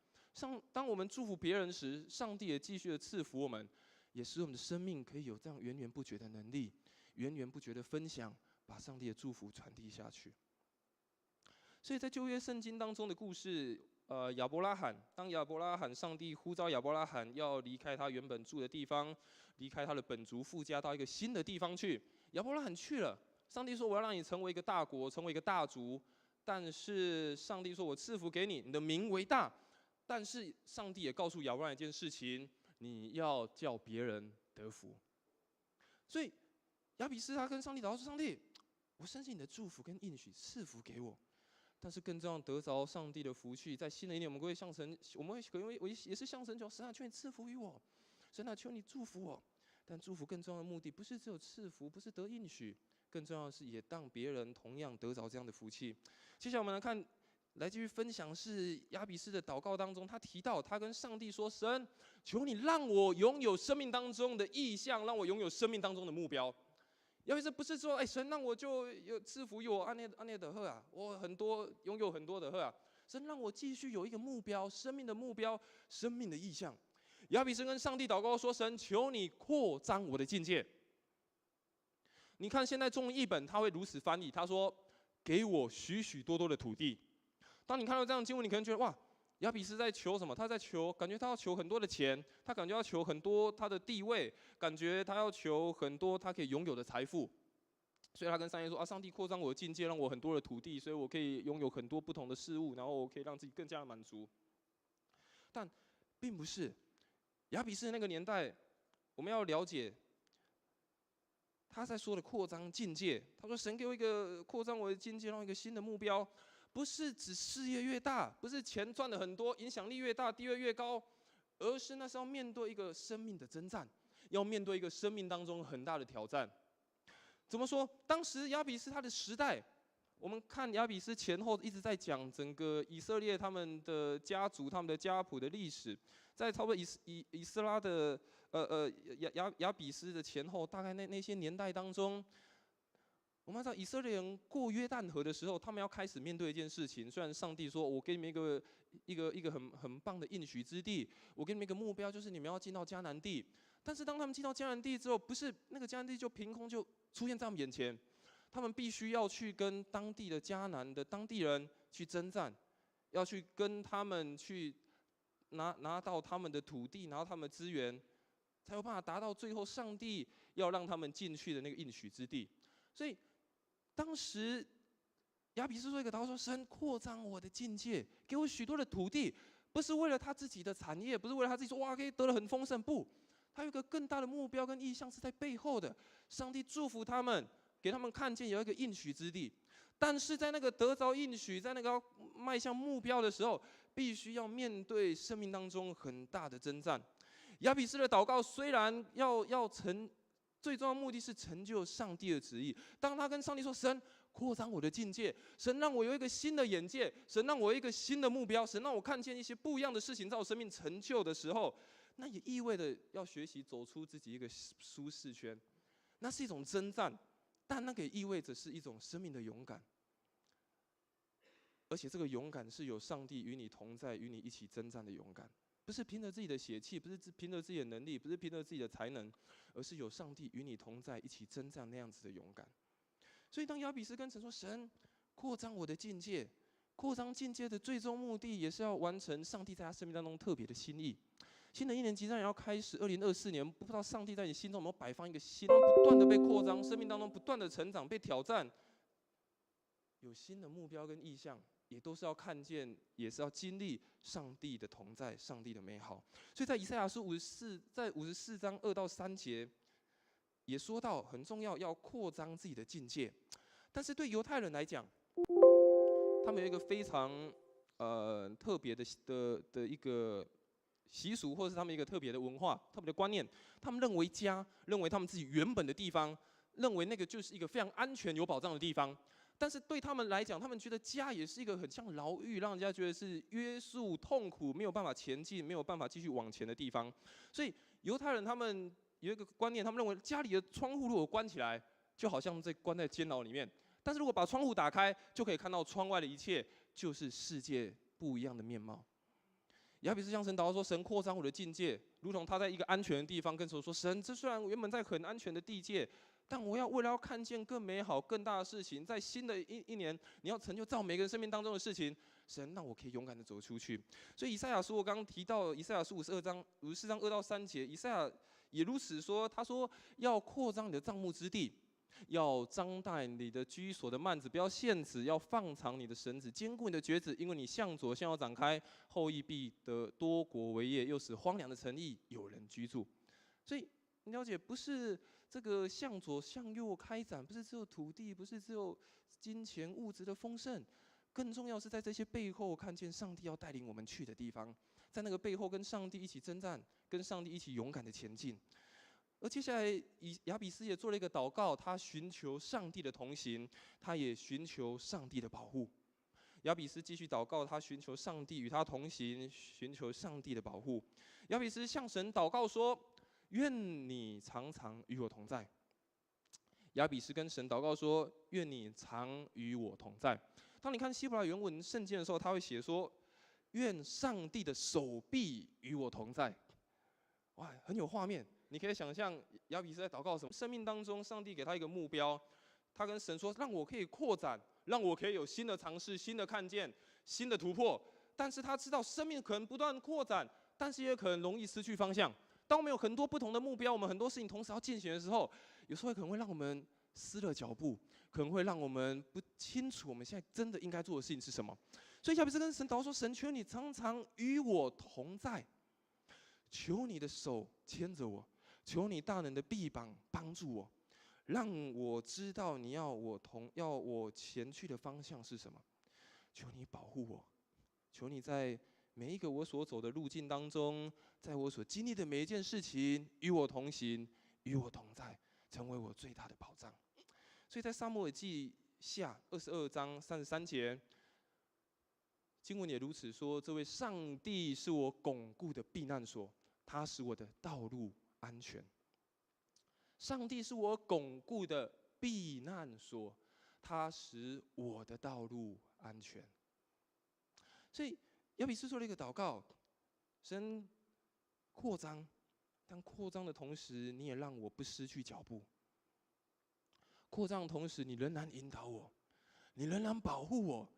当我们祝福别人时，上帝也继续的赐福我们，也使我们的生命可以有这样源源不绝的能力，源源不绝的分享，把上帝的祝福传递下去。所以在旧约圣经当中的故事，亚伯拉罕，当亚伯拉罕上帝呼召亚伯拉罕要离开他原本住的地方，离开他的本族父家，到一个新的地方去。亚伯拉罕去了，上帝说：“我要让你成为一个大国，成为一个大族。”但是上帝说：“我赐福给你，你的名为大。”但是上帝也告诉亚伯拉罕一件事情：你要叫别人得福。所以亚比斯他跟上帝祷告说：“上帝，我相信你的祝福跟应许赐福给我。”但是更重要，得着上帝的福气，在新的一年，我们会向神，我也是向神求：神啊，求你赐福于我；神啊，求你祝福我。但祝福更重要的目的，不是只有赐福，不是得应许，更重要的是也让别人同样得着这样的福气。接下来我们来看，来继续分享是亚比斯的祷告当中，他提到他跟上帝说：“神，求你让我拥有生命当中的意向，让我拥有生命当中的目标。”亚比斯不是说：“神让我就有赐福于我，安内的赫啊，我拥有很多的赫啊。”神让我继续有一个目标，生命的目标，生命的意向。亚比斯跟上帝祷告说：“神，求你扩张我的境界。”你看现在中文译本他会如此翻译，他说：“给我许许多多的土地。”当你看到这样的经文，你可能觉得哇，亚比斯在求什么？他在求，感觉他要求很多的钱，他感觉要求很多他的地位，感觉他要求很多他可以拥有的财富。所以他跟上帝说：“啊，上帝扩张我的境界，让我很多的土地，所以我可以拥有很多不同的事物，然后我可以让自己更加的满足。”但并不是。亚比斯那个年代，我们要了解他在说的扩张境界。他说：“神给我一个扩张我的境界，让我一个新的目标，不是指事业越大，不是钱赚的很多，影响力越大，地位越高，而是那是要面对一个生命的征战，要面对一个生命当中很大的挑战。”怎么说？当时亚比斯他的时代，我们看亚比斯前后一直在讲整个以色列他们的家族、他们的家谱的历史。在差不多以斯拉的亚比斯的前后，大概那些年代当中，我们知道以色列人过约旦河的时候，他们要开始面对一件事情。虽然上帝说我给你们一个很棒的应许之地，我给你们一个目标，就是你们要进到迦南地。但是当他们进到迦南地之后，不是那个迦南地就凭空就出现在他们眼前，他们必须要去跟当地的迦南的当地人去征战，要去跟他们去拿到他们的土地，拿到他们的资源，才有办法达到最后上帝要让他们进去的那个应许之地。所以当时亚比斯说一个祷告说：“神扩张我的境界，给我许多的土地，不是为了他自己的产业，不是为了他自己说哇可以得了很丰盛，不。”他有一个更大的目标跟意向是在背后的。上帝祝福他们，给他们看见有一个应许之地，但是在那个得着应许，在那个要迈向目标的时候，必须要面对生命当中很大的征战。亚比斯的祷告虽然最重要的目的是成就上帝的旨意。当他跟上帝说：“神扩张我的境界，神让我有一个新的眼界，神让我有一个新的目标，神让我看见一些不一样的事情在我生命成就的时候。”那也意味着要学习走出自己一个舒适圈，那是一种征战，但那个也意味着是一种生命的勇敢，而且这个勇敢是有上帝与你同在、与你一起征战的勇敢，不是凭着自己的血气，不是凭着自己的能力，不是凭着自己的才能，而是有上帝与你同在、一起征战那样子的勇敢。所以当亚比斯跟神说：“神扩张我的境界，扩张境界的最终目的，也是要完成上帝在他生命当中特别的心意。”新的一年即将也要开始，2024年，不知道上帝在你心中有没有摆放一个心，不断的被扩张，生命当中不断的成长、被挑战，有新的目标跟意向，也都是要看见，也是要经历上帝的同在、上帝的美好。所以在以赛亚书54章2到3节，也说到很重要，要扩张自己的境界。但是对犹太人来讲，他们有一个非常特别的一个习俗，或是他们一个特别的文化、特别的观念，他们认为家，认为他们自己原本的地方，认为那个就是一个非常安全、有保障的地方。但是对他们来讲，他们觉得家也是一个很像牢狱，让人家觉得是约束、痛苦，没有办法前进，没有办法继续往前的地方。所以犹太人他们有一个观念，他们认为家里的窗户如果关起来，就好像关在监牢里面；但是如果把窗户打开，就可以看到窗外的一切，就是世界不一样的面貌。亚比斯向神祷告说：“神扩张我的境界，如同他在一个安全的地方跟神说：神，这虽然我原本在很安全的地界，但我为了要看见更美好、更大的事情，在新的一年，你要成就在我每个人生命当中的事情，神让我可以勇敢的走出去。”所以以赛亚书我刚刚提到，以赛亚书54章2到3节，以赛亚也如此说，他说要扩张你的帐幕之地。要张大你的居所的幔子，不要限制；要放长你的绳子，坚固你的橛子，因为你向左向右展开，后裔必得多国为业，又使荒凉的城邑有人居住。所以你了解，不是这个向左向右开展，不是只有土地，不是只有金钱物质的丰盛，更重要是在这些背后看见上帝要带领我们去的地方，在那个背后跟上帝一起征战，跟上帝一起勇敢的前进。而接下来，亚比斯也做了一个祷告，他寻求上帝的同行，他也寻求上帝的保护。亚比斯继续祷告，他寻求上帝与他同行，寻求上帝的保护。亚比斯向神祷告说：“愿你常常与我同在。”亚比斯跟神祷告说：“愿你常与我同在。”当你看希伯来原文圣经的时候，他会写说：“愿上帝的手臂与我同在。”哇，很有画面。你可以想象亚比斯在祷告什么？生命当中，上帝给他一个目标，他跟神说：“让我可以扩展，让我可以有新的尝试、新的看见、新的突破。”但是他知道生命可能不断扩展，但是也可能容易失去方向。当我们有很多不同的目标，我们很多事情同时要进行的时候，有时候可能会让我们失了脚步，可能会让我们不清楚我们现在真的应该做的事情是什么。所以亚比斯跟神祷告说：“神，求你常常与我同在，求你的手牵着我。”求你大能的臂膀帮助我，让我知道你要我前去的方向是什么。求你保护我，求你在每一个我所走的路径当中，在我所经历的每一件事情，与我同行，与我同在，成为我最大的保障。所以在撒母耳记下22章33节，经文也如此说：“这位上帝是我巩固的避难所，他使我的道路安全。上帝是我巩固的避难所，他使我的道路安全。所以亚比斯做了一个祷告，神扩张，但扩张的同时，你也让我不失去脚步。扩张的同时，你仍然引导我，你仍然保护我，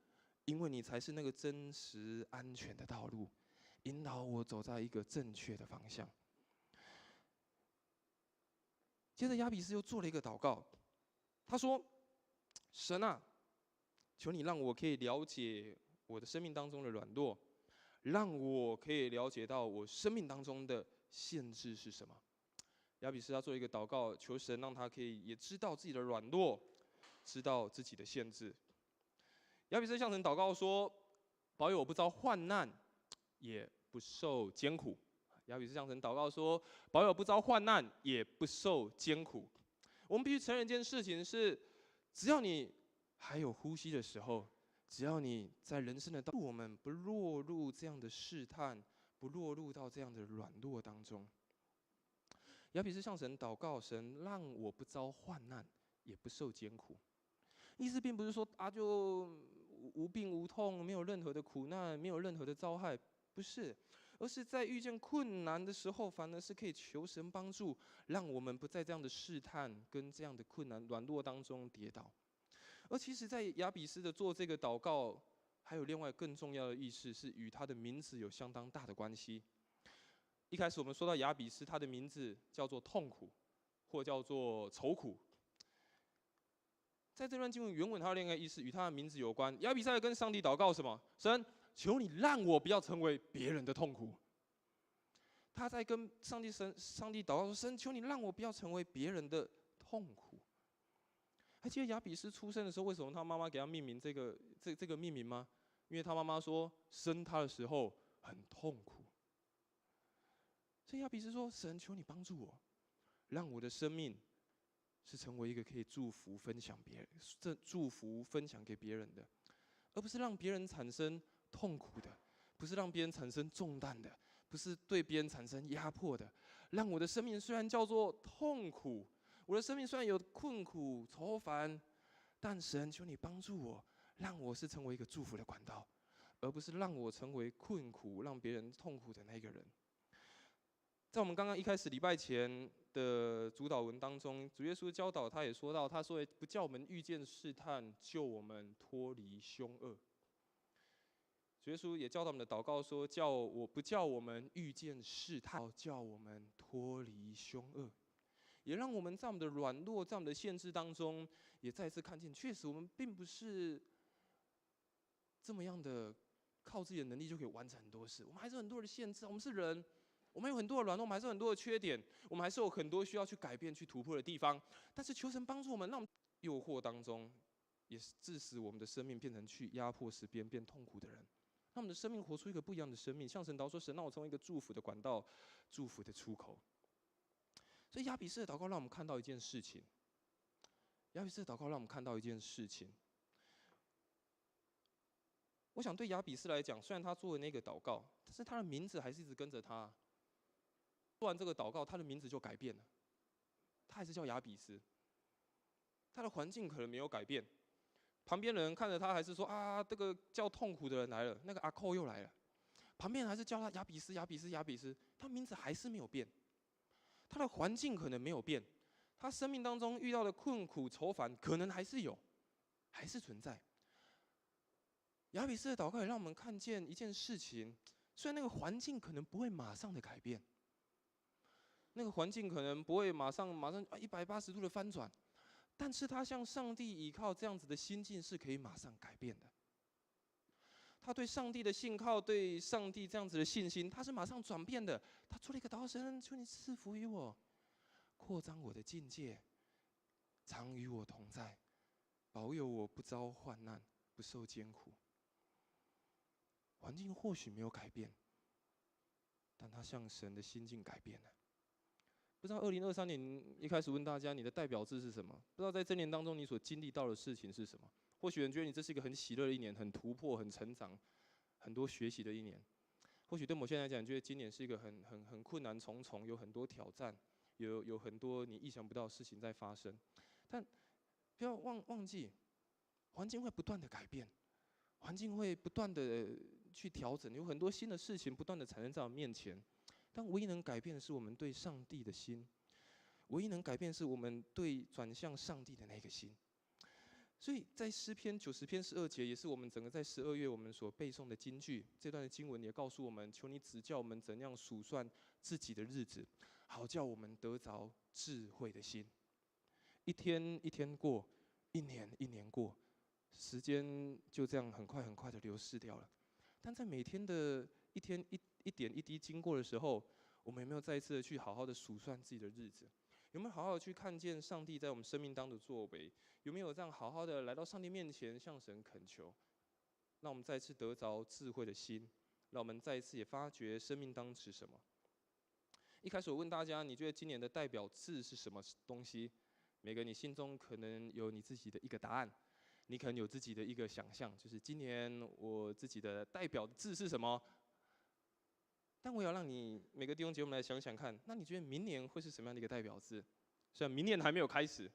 因为你才是那个真实安全的道路，引导我走在一个正确的方向。接着亚比斯又做了一个祷告，他说：“神啊，求你让我可以了解我的生命当中的软弱，让我可以了解到我生命当中的限制是什么。”亚比斯他做一个祷告，求神让他可以也知道自己的软弱，知道自己的限制。亚比斯向神祷告说：“保佑我不遭患难，也不受艰苦。”亚比斯向神祷告说：“保佑我不遭患难，也不受艰苦。”我们必须承认一件事情是，只要你还有呼吸的时候，只要你在人生的道路，我们不落入这样的试探，不落入到这样的软弱当中。亚比斯向神祷告，神让我不遭患难，也不受艰苦。意思并不是说就无病无痛，没有任何的苦难，没有任何的遭害，不是，而是在遇见困难的时候，反而是可以求神帮助，让我们不在这样的试探跟这样的困难软弱当中跌倒。而其实，在亚比斯的做这个祷告，还有另外更重要的意思，是与他的名字有相当大的关系。一开始我们说到亚比斯，他的名字叫做痛苦，或叫做愁苦。在这段经文原文，它的另一个意思与他的名字有关。亚比斯在跟上帝祷告什么？神，求你让我不要成为别人的痛苦。他在跟上帝祷告说：“神，求你让我不要成为别人的痛苦。”还记得亚比斯出生的时候，为什么他妈妈给他命名这个命名吗？因为他妈妈说生他的时候很痛苦。所以亚比斯说：“神，求你帮助我，让我的生命是成为一个可以祝福分享给别人的，而不是让别人产生痛苦的，不是让别人产生重担的，不是对别人产生压迫的。让我的生命虽然叫做痛苦，我的生命虽然有困苦愁烦，但神，求你帮助我，让我是成为一个祝福的管道，而不是让我成为困苦、让别人痛苦的那个人。”在我们刚刚一开始礼拜前的主祷文当中，主耶稣教导他也说到，他说：“不叫我们遇见试探，救我们脱离凶恶。”主耶稣也教导我们的祷告说：“不叫我们遇见试探，叫我们脱离凶恶。”也让我们在我们的软弱、在我们的限制当中，也再次看见，确实我们并不是这么样的靠自己的能力就可以完成很多事，我们还是很多的限制，我们是人。我们有很多的软弱，我们还是有很多的缺点，我们还是有很多需要去改变、去突破的地方。但是求神帮助我们，让我们诱惑当中，也致使我们的生命变成去压迫使别人变痛苦的人。让我们的生命活出一个不一样的生命，向神祷说：“神，让我成为一个祝福的管道，祝福的出口。”所以亚比斯的祷告让我们看到一件事情。亚比斯的祷告让我们看到一件事情。我想对亚比斯来讲，虽然他做了那个祷告，但是他的名字还是一直跟着他。做完这个祷告，他的名字就改变了，他还是叫亚比斯。他的环境可能没有改变，旁边的人看着他还是说：“这个叫痛苦的人来了，那个阿寇又来了。”旁边人还是叫他亚比斯，亚比斯，亚比斯，他名字还是没有变。他的环境可能没有变，他生命当中遇到的困苦愁烦可能还是有，还是存在。亚比斯的祷告也让我们看见一件事情，虽然那个环境可能不会马上的改变。那个环境可能不会马上180度的翻转，但是他向上帝依靠这样子的心境是可以马上改变的。他对上帝的信靠，对上帝这样子的信心，他是马上转变的。他做了一个祷告：“神，求你赐福于我，扩张我的境界，常与我同在，保佑我不遭患难，不受艰苦。”环境或许没有改变，但他向神的心境改变了。不知道2023年一开始问大家你的代表字是什么？不知道在这年当中你所经历到的事情是什么？或许有人觉得你这是一个很喜乐的一年，很突破、很成长、很多学习的一年。或许对某些人来讲，你觉得今年是一个很困难重重，有很多挑战。有很多你意想不到的事情在发生。但不要忘记，环境会不断的改变，环境会不断的去调整，有很多新的事情不断的产生在我们面前。但唯一能改变的是我们对上帝的心，唯一能改变的是我们对转向上帝的那个心。所以在诗篇90篇12节，也是我们整个在12月我们所背诵的金句。这段的经文也告诉我们：求你指教我们怎样数算自己的日子，好叫我们得着智慧的心。一天一天过，一年一年过，时间就这样很快很快的流逝掉了。但在每天的一天一点一滴经过的时候，我们有没有再一次的去好好的数算自己的日子？有没有好好的去看见上帝在我们生命当中的作为？有没有这样好好的来到上帝面前向神恳求？让我们再次得着智慧的心，让我们再一次也发觉生命当是什么。一开始我问大家，你觉得今年的代表字是什么东西？每个你心中可能有你自己的一个答案，你可能有自己的一个想象，就是今年我自己的代表字是什么？但我要让你每个弟兄姐妹来想想看，那你觉得明年会是什么样的一个代表字？虽然明年还没有开始，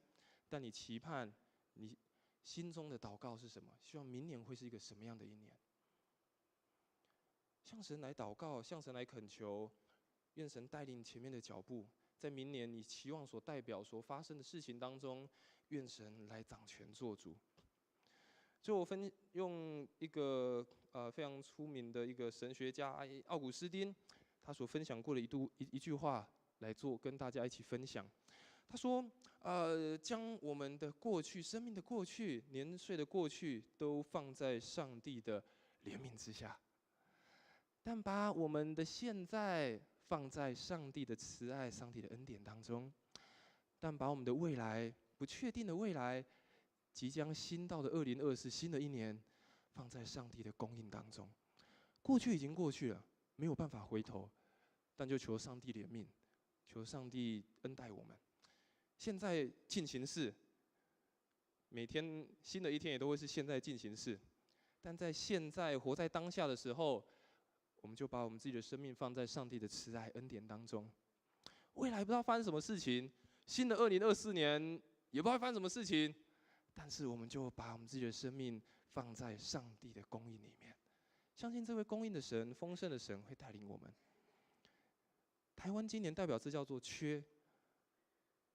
但你期盼你心中的祷告是什么？希望明年会是一个什么样的一年？向神来祷告，向神来恳求，愿神带领前面的脚步，在明年你期望所代表所发生的事情当中，愿神来掌权做主。所以我用一个非常出名的一个神学家奥古斯丁，他所分享过的一句话来跟大家一起分享。他说：将我们的过去、生命的过去、年岁的过去，都放在上帝的怜悯之下，但把我们的现在放在上帝的慈爱、上帝的恩典当中，但把我们的未来、不确定的未来，即将新到的2024新的一年，放在上帝的供应当中。过去已经过去了，没有办法回头，但就求上帝怜悯，求上帝恩待我们。现在进行式，每天新的一天也都会是现在进行式，但在现在活在当下的时候，我们就把我们自己的生命放在上帝的慈爱恩典当中。未来不知道发生什么事情，新的2024年也不知道发生什么事情。但是我们就把我们自己的生命放在上帝的供应里面，相信这位供应的神、丰盛的神会带领我们。台湾今年代表字叫做缺，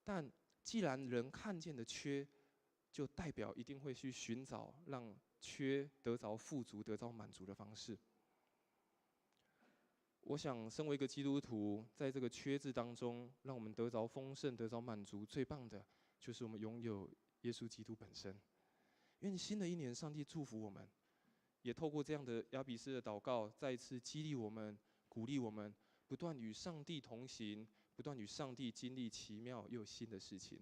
但既然人看见的缺，就代表一定会去寻找让缺得着富足、得着满足的方式。我想，身为一个基督徒，在这个缺字当中，让我们得着丰盛、得着满足，最棒的就是我们拥有耶稣基督本身。愿新的一年，上帝祝福我们，也透过这样的亚比斯的祷告，再一次激励我们、鼓励我们，不断与上帝同行，不断与上帝经历奇妙又新的事情。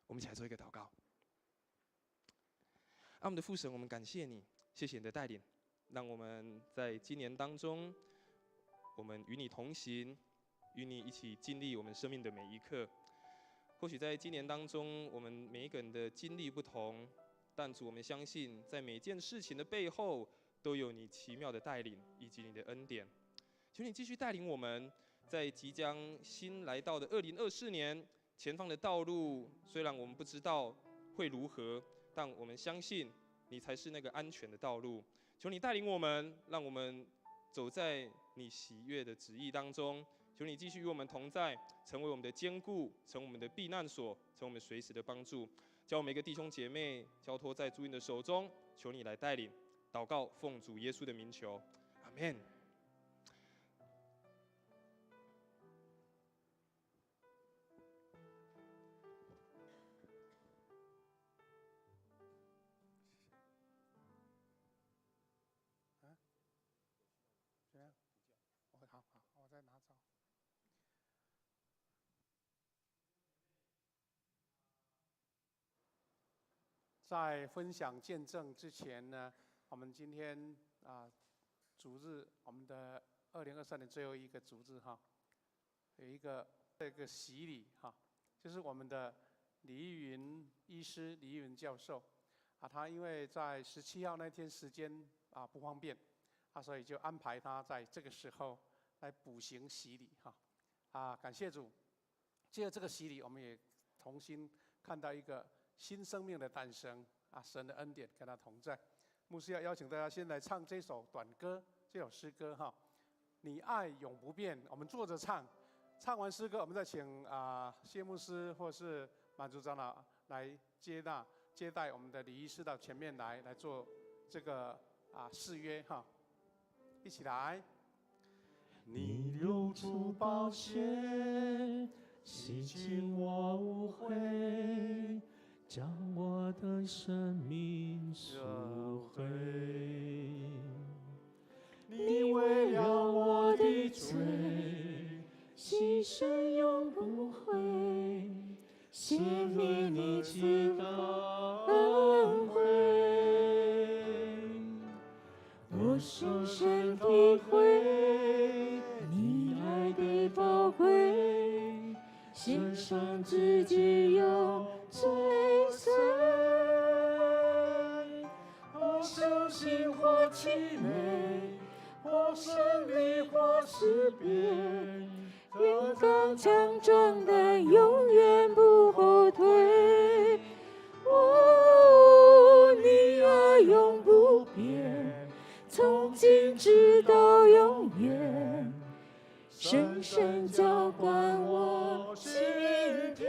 我们一起来做一个祷告。我们的父神，我们感谢你，谢谢你的带领，让我们在今年当中，我们与你同行，与你一起经历我们生命的每一刻。或许在今年当中，我们每一个人的经历不同，但主，我们相信，在每件事情的背后，都有你奇妙的带领以及你的恩典。求你继续带领我们，在即将新来到的2024年，前方的道路虽然我们不知道会如何，但我们相信你才是那个安全的道路。求你带领我们，让我们走在你喜悦的旨意当中。求你继续与我们同在，成为我们的坚固，成为我们的避难所，成为我们随时的帮助。叫我们每个弟兄姐妹交托在主你的手中，求你来带领。祷告，奉主耶稣的名求，阿们。怎么样？好，我再拿走。在分享见证之前呢，我们今天主日，我们的2023年最后一个主日哈，有一个洗礼哈，就是我们的李义云医师、李义云教授他因为在17号那天时间不方便所以就安排他在这个时候来补行洗礼哈感谢主，借着这个洗礼，我们也重新看到一个新生命的诞生啊！神的恩典跟他同在。牧师要邀请大家先来唱这首短歌，这首诗歌哈，你爱永不变。我们坐着唱，唱完诗歌，我们再请谢牧师或是满族长老来接待我们的李医师到前面来做这个誓约哈，一起来。你流出宝血，洗净我污秽，将我的生命赎回。你为了我的罪，牺牲永不悔，谢灭你赐的恩惠。我深深体会你爱的宝贵，献上自己有最深。我相信或凄美，或胜利，或失别，勇敢强壮的，永远不后退。哦，你爱永不变，从今直到永远，深深浇灌我心田。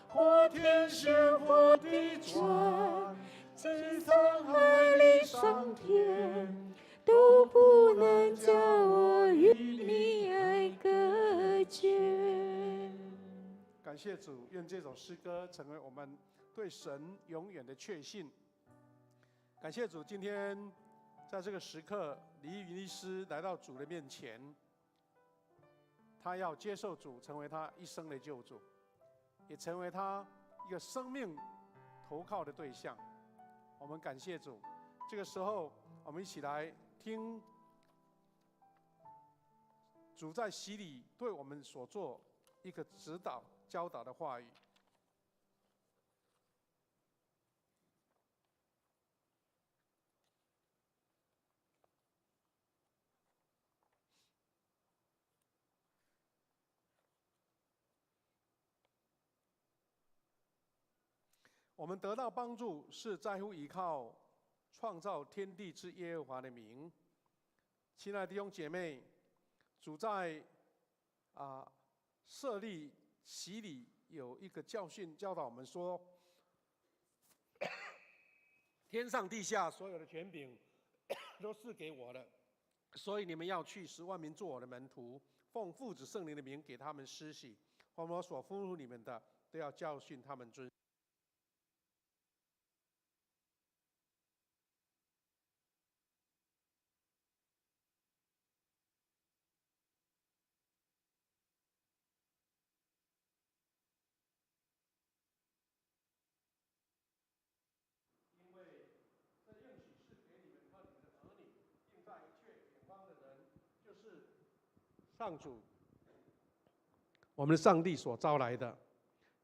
或天旋，或地转，几沧海里上天，都不能将我与你爱隔绝。感谢主，愿这首诗歌成为我们对神永远的确信。感谢主，今天在这个时刻，李依云医师来到主的面前，他要接受主，成为他一生的救主，也成为他一个生命投靠的对象。我们感谢主。这个时候，我们一起来听主在洗礼对我们所做一个指导、教导的话语。我们得到帮助，是在乎依靠创造天地之耶和华的名。亲爱的弟兄姐妹，主在设立洗礼有一个教训教导我们说，天上地下所有的权柄都是给我的，所以你们要去使万民做我的门徒，奉父子圣灵的名给他们施洗，凡我所吩咐你们的，都要教训他们遵守。上主，我们的上帝所招来的，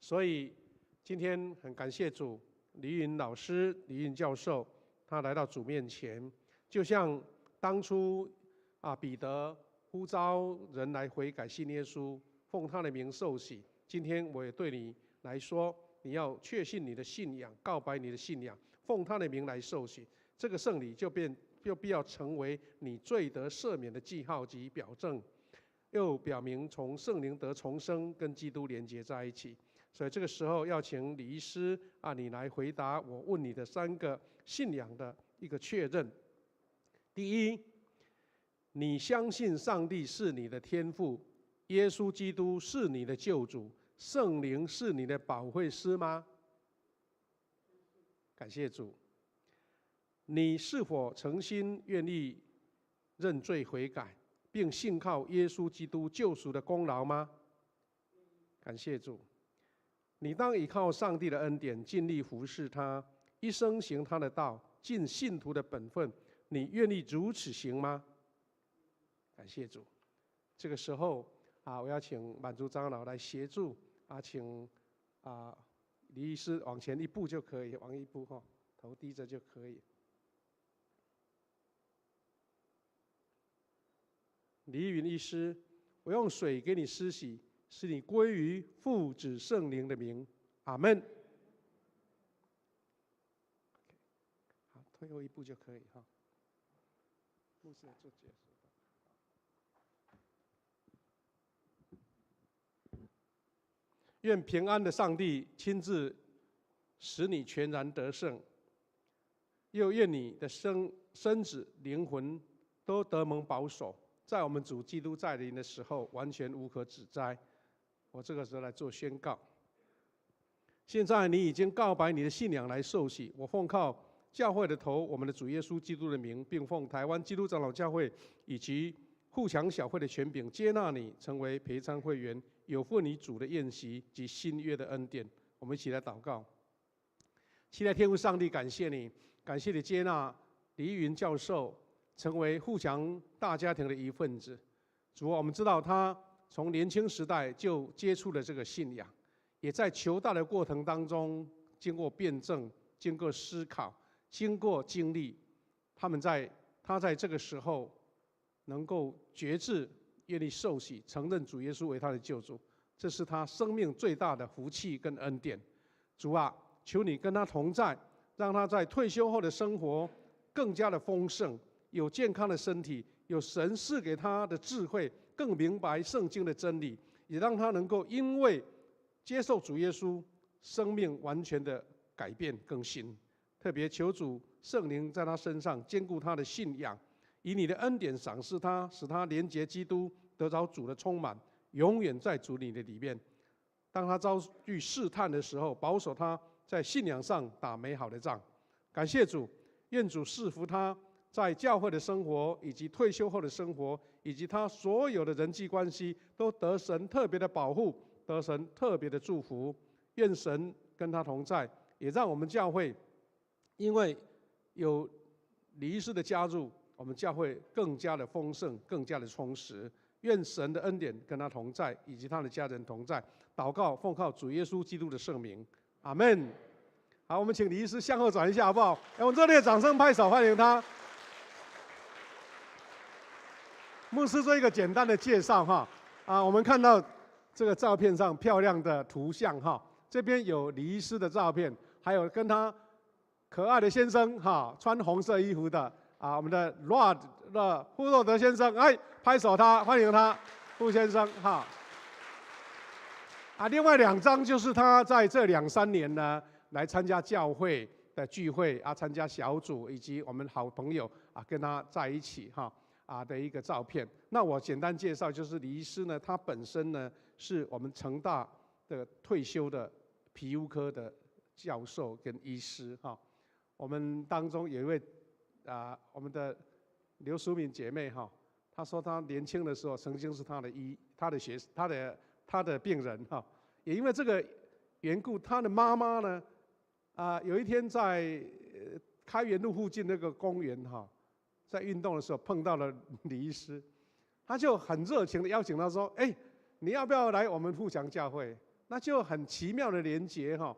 所以今天很感谢主，李云老师、李云教授，他来到主面前，就像当初彼得呼召人来悔改信耶稣，奉他的名受洗。今天我也对你来说，你要确信你的信仰，告白你的信仰，奉他的名来受洗，这个圣礼就必要成为你罪得赦免的记号及表证。又表明从圣灵得重生，跟基督连结在一起。所以这个时候要请李医师你来回答我问你的3个信仰的一个确认。第一，你相信上帝是你的天父，耶稣基督是你的救主，圣灵是你的保惠师吗？感谢主。你是否诚心愿意认罪悔改，并信靠耶稣基督救赎的功劳吗？感谢主。你当依靠上帝的恩典，尽力服侍他，一生行他的道，尽信徒的本分。你愿意如此行吗？感谢主。这个时候我要请满族长老来协助请李医师往前一步就可以，往一步头低着就可以。李云医师，我用水给你施洗，使你归于父子圣灵的名。阿们。好，退后一步就可以哈。牧师做结束。愿平安的上帝亲自使你全然得胜，又愿你的身子灵魂都得蒙保守，在我们主基督再临的时候完全无可指摘。我这个时候来做宣告。现在你已经告白你的信仰来受洗，我奉靠教会的头，我们的主耶稣基督的名，并奉台湾基督长老教会以及互强小会的权柄，接纳你成为陪参会员，有份于主的宴席及新约的恩典。我们一起来祷告。亲爱的天父上帝，感谢你，感谢你接纳李云教授成为互强大家庭的一份子。主啊，我们知道他从年轻时代就接触了这个信仰，也在求道的过程当中，经过辩证，经过思考，经过经历，他在这个时候能够决志，愿意受洗，承认主耶稣为他的救主，这是他生命最大的福气跟恩典。主啊，求你跟他同在，让他在退休后的生活更加的丰盛，有健康的身体，有神赐给他的智慧，更明白圣经的真理，也让他能够因为接受主耶稣，生命完全的改变更新。特别求主圣灵在他身上坚固他的信仰，以你的恩典赏赐他，使他连结基督，得着主的充满，永远在主你的里面。当他遭遇试探的时候，保守他在信仰上打美好的仗。感谢主，愿主赐福他在教会的生活，以及退休后的生活，以及他所有的人际关系，都得神特别的保护，得神特别的祝福。愿神跟他同在，也让我们教会因为有李医师的加入，我们教会更加的丰盛，更加的充实。愿神的恩典跟他同在，以及他的家人同在。祷告奉靠主耶稣基督的圣名，阿们。好，我们请李医师向后转一下，好不好？用热烈的掌声拍手欢迎他。牧师做一个简单的介绍哈。我们看到这个照片上漂亮的图像哈，这边有李医师的照片，还有跟他可爱的先生哈，穿红色衣服的我们的 Rod 的傅若德先生，拍手他，欢迎他，傅先生哈。另外2张就是他在这2、3年呢，来参加教会的聚会参加小组，以及我们好朋友跟他在一起哈的一个照片。那我简单介绍，就是李医师呢，他本身呢是我们成大的退休的皮肤科的教授跟医师哈。我们当中有一位我们的刘淑敏姐妹哈，她说她年轻的时候曾经是她的病人哈，也因为这个缘故，她的妈妈呢有一天在开元路附近那个公园哈，在运动的时候碰到了李医师，他就很热情的邀请他说：“你要不要来我们互强教会？”那就很奇妙的连结哈，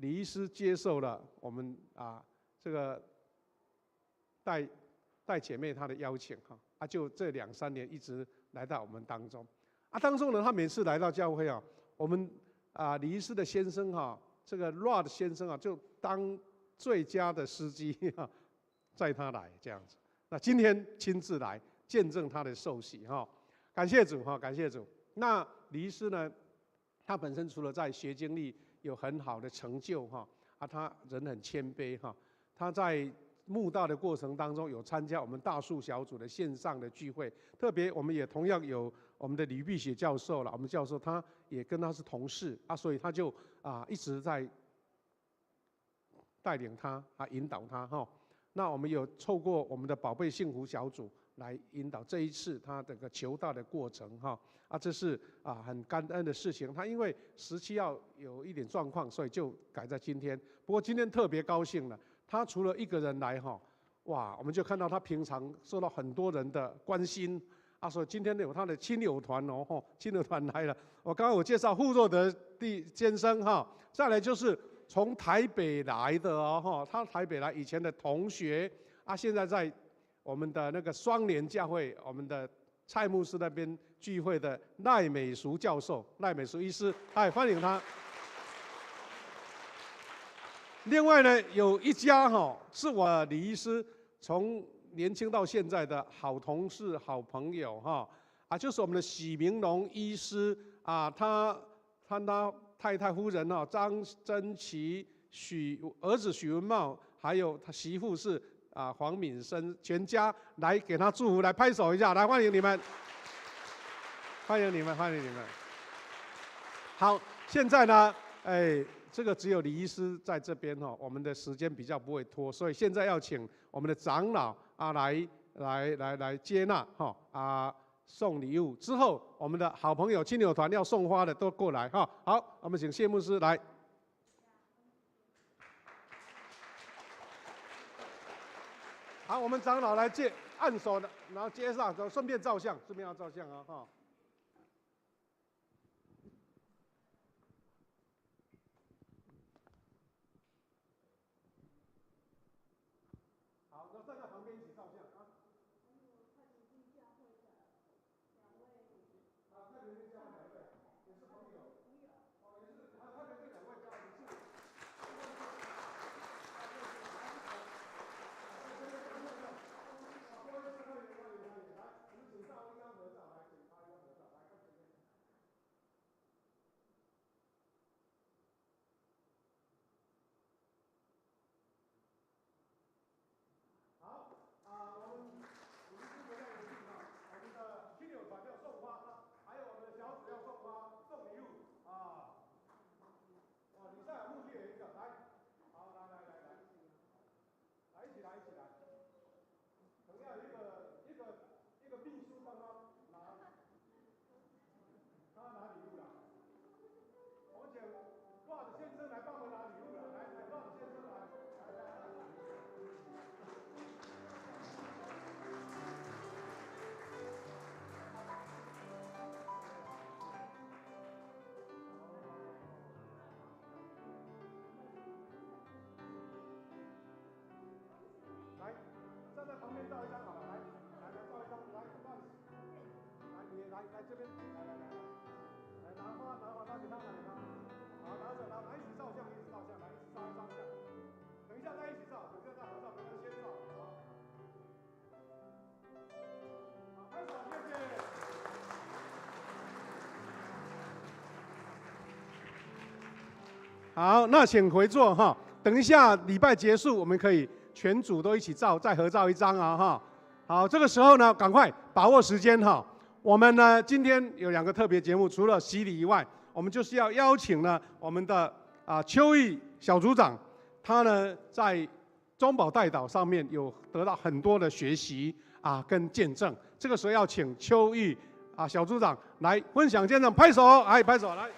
李医师接受了我们这个带姐妹她的邀请哈，就这2、3年一直来到我们当中。当中呢，他每次来到教会我们李医师的先生这个 Rod 先生就当最佳的司机载他来这样子。那今天亲自来见证他的受洗感谢主感谢主。那李医师呢，他本身除了在学经历有很好的成就他人很谦卑他在慕道的过程当中有参加我们大树小组的线上的聚会，特别我们也同样有我们的吕碧雪教授了，我们教授他也跟他是同事所以他就一直在带领他引导他那我们有透过我们的宝贝幸福小组来引导这一次他这个求道的过程这是很感恩的事情。他因为17号有一点状况，所以就改在今天。不过今天特别高兴了，他除了一个人来我们就看到他平常受到很多人的关心所以今天有他的亲友团亲友团来了。我刚刚介绍傅若德先生再来就是从台北来的他台北来以前的同学现在在我们的那个双联教会，我们的蔡牧师那边聚会的赖美淑教授、赖美淑医师，欢迎他。另外呢，有一家是我李医师从年轻到现在的好同事、好朋友就是我们的许明龙医师啊，他太太夫人张珍琪、儿子许文茂，还有他媳妇是黄敏生，全家来给他祝福，来拍手一下，来欢迎你们，欢迎你们，欢迎你们。好，现在呢，这个只有李医师在这边我们的时间比较不会拖，所以现在要请我们的长老来接纳送礼物之后，我们的好朋友亲友团要送花的都过来好，我们请谢牧师来。好，我们长老来按手的，然后接上，顺便照相，顺便要照相好，那站在旁边一起照相啊。太平间教会2位，也是朋友，也是，太平间2位教会是。站在旁边照一张好了，来照一张，来你来这边，来拿花，拿给他，好，拿着，一起照相，来一起照一张相，等一下再一起照，等一下再合照，每个人先照，好，拍手，谢谢。好，那请回座等一下礼拜结束，我们可以全组都一起照，再合照一张好，这个时候呢，赶快把握时间我们呢今天有2个特别节目，除了洗礼以外，我们就是要邀请呢我们的邱毅小组长，他呢在中保代祷上面有得到很多的学习跟见证。这个时候要请邱毅小组长来分享见证，拍手，拍手来。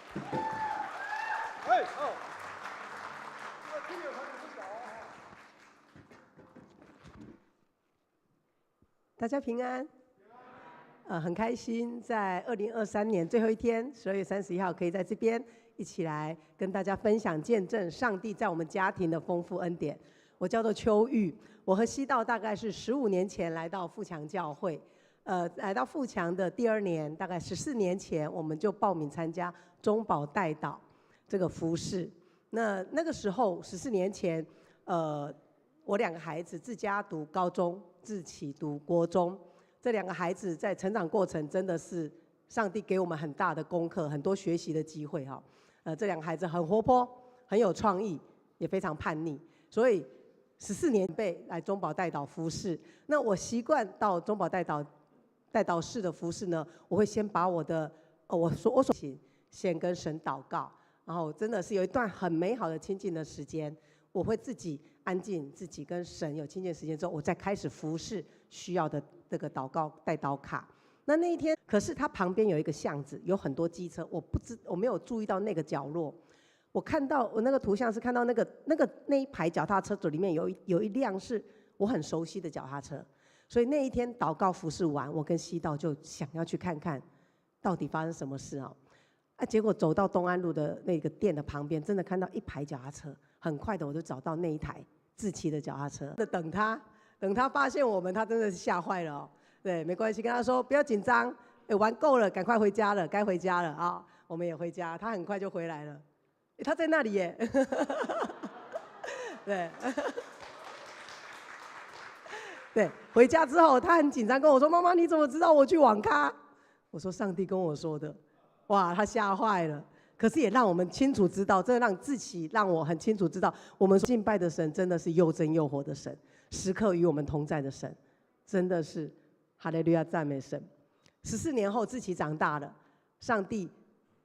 大家平安，很开心在2023年最后一天，12月31号，可以在这边一起来跟大家分享见证上帝在我们家庭的丰富恩典。我叫做邱玉，我和西道大概是15年前来到富强教会，来到富强的第2年，大概14年前，我们就报名参加中保代祷这个服事。那个时候14年前，我2个孩子自家读高中，自启读国中，这2个孩子在成长过程真的是上帝给我们很大的功课，很多学习的机会这2个孩子很活泼，很有创意，也非常叛逆，所以14年被来中保代祷服事。那我习惯到中保代祷室的服事呢，我会先把我所先跟神祷告，然后真的是有一段很美好的亲近的时间。我会自己安静，自己跟神有亲近时间之后，我再开始服侍需要的这个祷告代祷卡。那一天，可是它旁边有一个巷子，有很多机车，我没有注意到那个角落。我看到我那个图像是看到那一排脚踏车里面有一辆是我很熟悉的脚踏车，所以那一天祷告服侍完，我跟西道就想要去看看到底发生什么事结果走到东安路的那个店的旁边，真的看到一排脚踏车，很快的我就找到那一台自骑的脚踏车。等他发现我们，他真的是吓坏了对，没关系，跟他说不要紧张，玩够了，赶快回家了，该回家了啊！我们也回家，他很快就回来了，他在那里耶，对，对，回家之后他很紧张，跟我说：“妈妈，你怎么知道我去网咖？”我说：“上帝跟我说的。”哇，他吓坏了。可是也让我们清楚知道，这让志奇让我很清楚知道，我们敬拜的神真的是又真又活的神，时刻与我们同在的神，真的是哈利路亚，赞美神。14年后，志奇长大了，上帝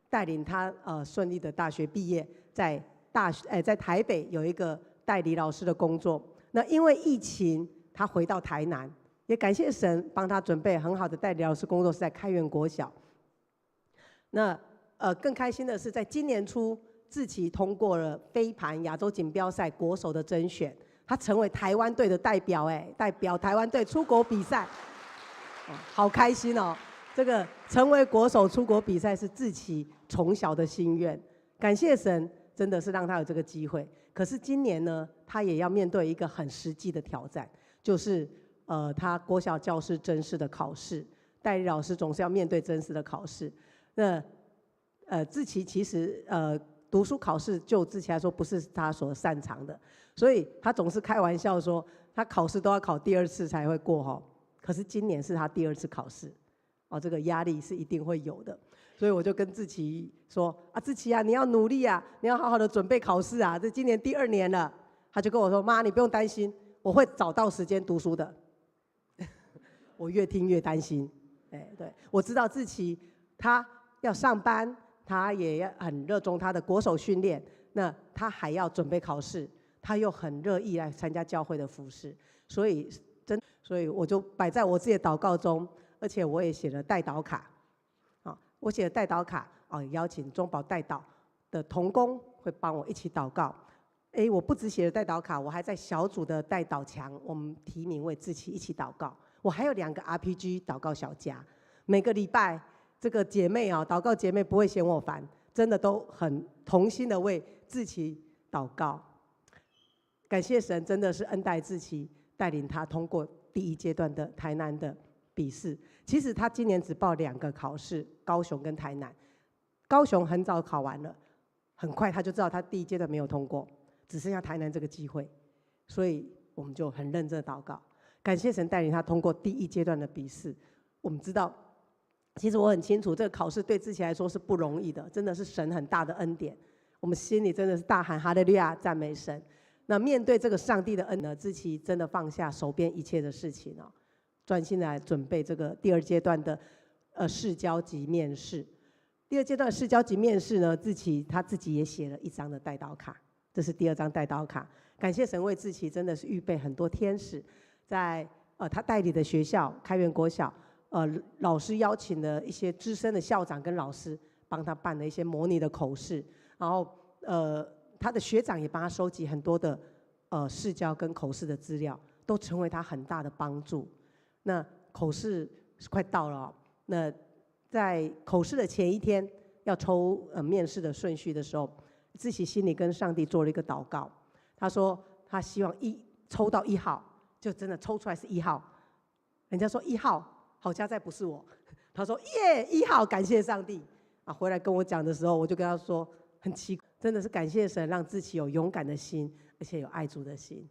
带领他顺利的大学毕业，在台北有一个代理老师的工作。那因为疫情，他回到台南，也感谢神帮他准备很好的代理老师工作，是在开元国小。那更开心的是，在今年初，志奇通过了飞盘亚洲锦标赛国手的甄选，他成为台湾队的代表，代表台湾队出国比赛，好开心哦！这个成为国手出国比赛是志奇从小的心愿，感谢神，真的是让他有这个机会。可是今年呢，他也要面对一个很实际的挑战，就是他国小教师甄试的考试，代理老师总是要面对甄试的考试。那志奇其实读书考试就志奇来说不是他所擅长的，所以他总是开玩笑说，他考试都要考第2次才会过哈。可是今年是他第2次考试，这个压力是一定会有的。所以我就跟志奇说啊，志奇啊，你要努力啊，你要好好的准备考试啊，这今年第2年了。他就跟我说，妈，你不用担心，我会找到时间读书的。我越听越担心，对，我知道志奇他要上班。他也很热衷他的国手训练，那他还要准备考试，他又很乐意来参加教会的服事，所以我就摆在我自己的祷告中，而且我也写了代祷卡，我写了代祷卡，邀请中保代祷的同工会帮我一起祷告。我不只写了代祷卡，我还在小组的代祷墙，我们提名为志奇一起祷告。我还有2个 RPG 祷告小家，每个礼拜。这个姐妹祷告姐妹不会嫌我烦，真的都很同心的为志奇祷告。感谢神，真的是恩待志奇，带领他通过第1阶段的台南的笔试。其实他今年只报2个考试，高雄跟台南。高雄很早考完了，很快他就知道他第1阶段没有通过，只剩下台南这个机会，所以我们就很认真的祷告，感谢神带领他通过第1阶段的笔试。我们知道。其实我很清楚，这个考试对志奇来说是不容易的，真的是神很大的恩典。我们心里真的是大喊哈利路亚，赞美神。那面对这个上帝的恩呢，志奇真的放下手边一切的事情专心来准备这个第2阶段的试教及面试。第2阶段的试教及面试呢，志奇他自己也写了1张的代祷卡，这是第2张代祷卡。感谢神为志奇真的是预备很多天使，在他代理的学校开元国小。老师邀请了一些资深的校长跟老师，帮他办了一些模拟的口试，然后他的学长也帮他收集很多的试教跟口试的资料，都成为他很大的帮助。那口试快到了那在口试的前1天要抽面试的顺序的时候，志奇心里跟上帝做了一个祷告，他说他希望抽到1号，就真的抽出来是1号。人家说1号。好家在不是我，他说耶1号，感谢上帝回来跟我讲的时候，我就跟他说很奇怪，真的是感谢神让志奇有勇敢的心，而且有爱主的心，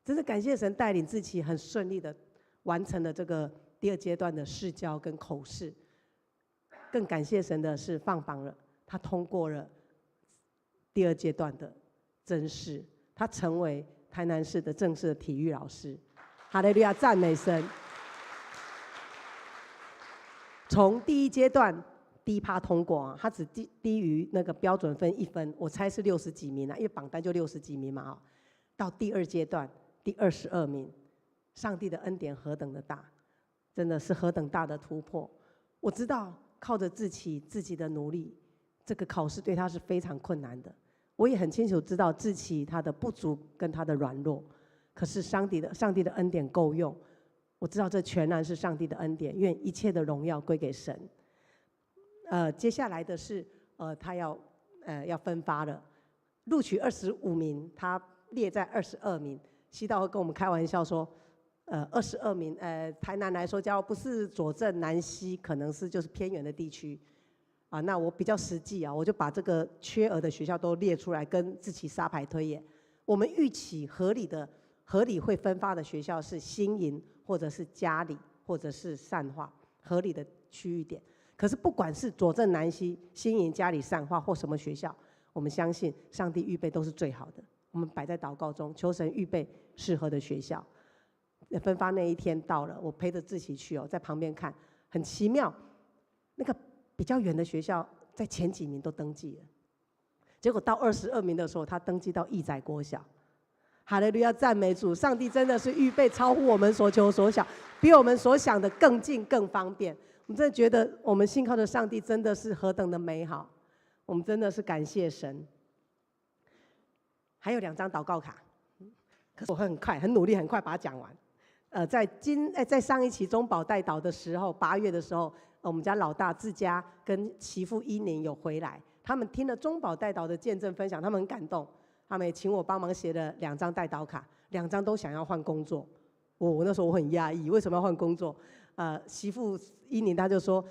真的感谢神带领志奇很顺利的完成了这个第2阶段的试教跟口试，更感谢神的是放榜了，他通过了第2阶段的甄试，他成为台南市的正式的体育老师，哈利路亚，赞美神。从第1阶段第1趴通过他只低于那个标准分1分，我猜是60几名因为榜单就60几名嘛到第2阶段第22名，上帝的恩典何等的大，真的是何等大的突破。我知道靠着志奇自己的努力，这个考试对他是非常困难的。我也很清楚知道志奇他的不足跟他的软弱，可是上帝的恩典够用。我知道这全然是上帝的恩典，愿一切的荣耀归给神。接下来的是他要分发了，录取25名，他列在22名。西道会跟我们开玩笑说， 22名，台南来说不是左镇南西，可能是就是偏远的地区。那我比较实际我就把这个缺额的学校都列出来，跟志奇沙牌推演。我们预期合理会分发的学校是新营，或者是嘉里，或者是善化，合理的区域点。可是不管是左镇南西、新营、嘉里、善化或什么学校，我们相信上帝预备都是最好的。我们摆在祷告中，求神预备适合的学校。分发那一天到了，我陪着志奇去在旁边看，很奇妙，那个比较远的学校在前几名都登记了，结果到22名的时候，他登记到义载国小。哈利路亚，赞美主！上帝真的是预备超乎我们所求所想，比我们所想的更近更方便。我们真的觉得我们信靠的上帝真的是何等的美好，我们真的是感谢神。还有2张祷告卡，可是我很快很努力很快把它讲完。在上一期中保代祷的时候，8月的时候，我们家老大自家跟媳妇伊宁有回来，他们听了中保代祷的见证分享，他们很感动，他们也请我帮忙写了2张代祷卡，2张都想要换工作。我那时候我很压抑，为什么要换工作？媳妇伊宁他就说，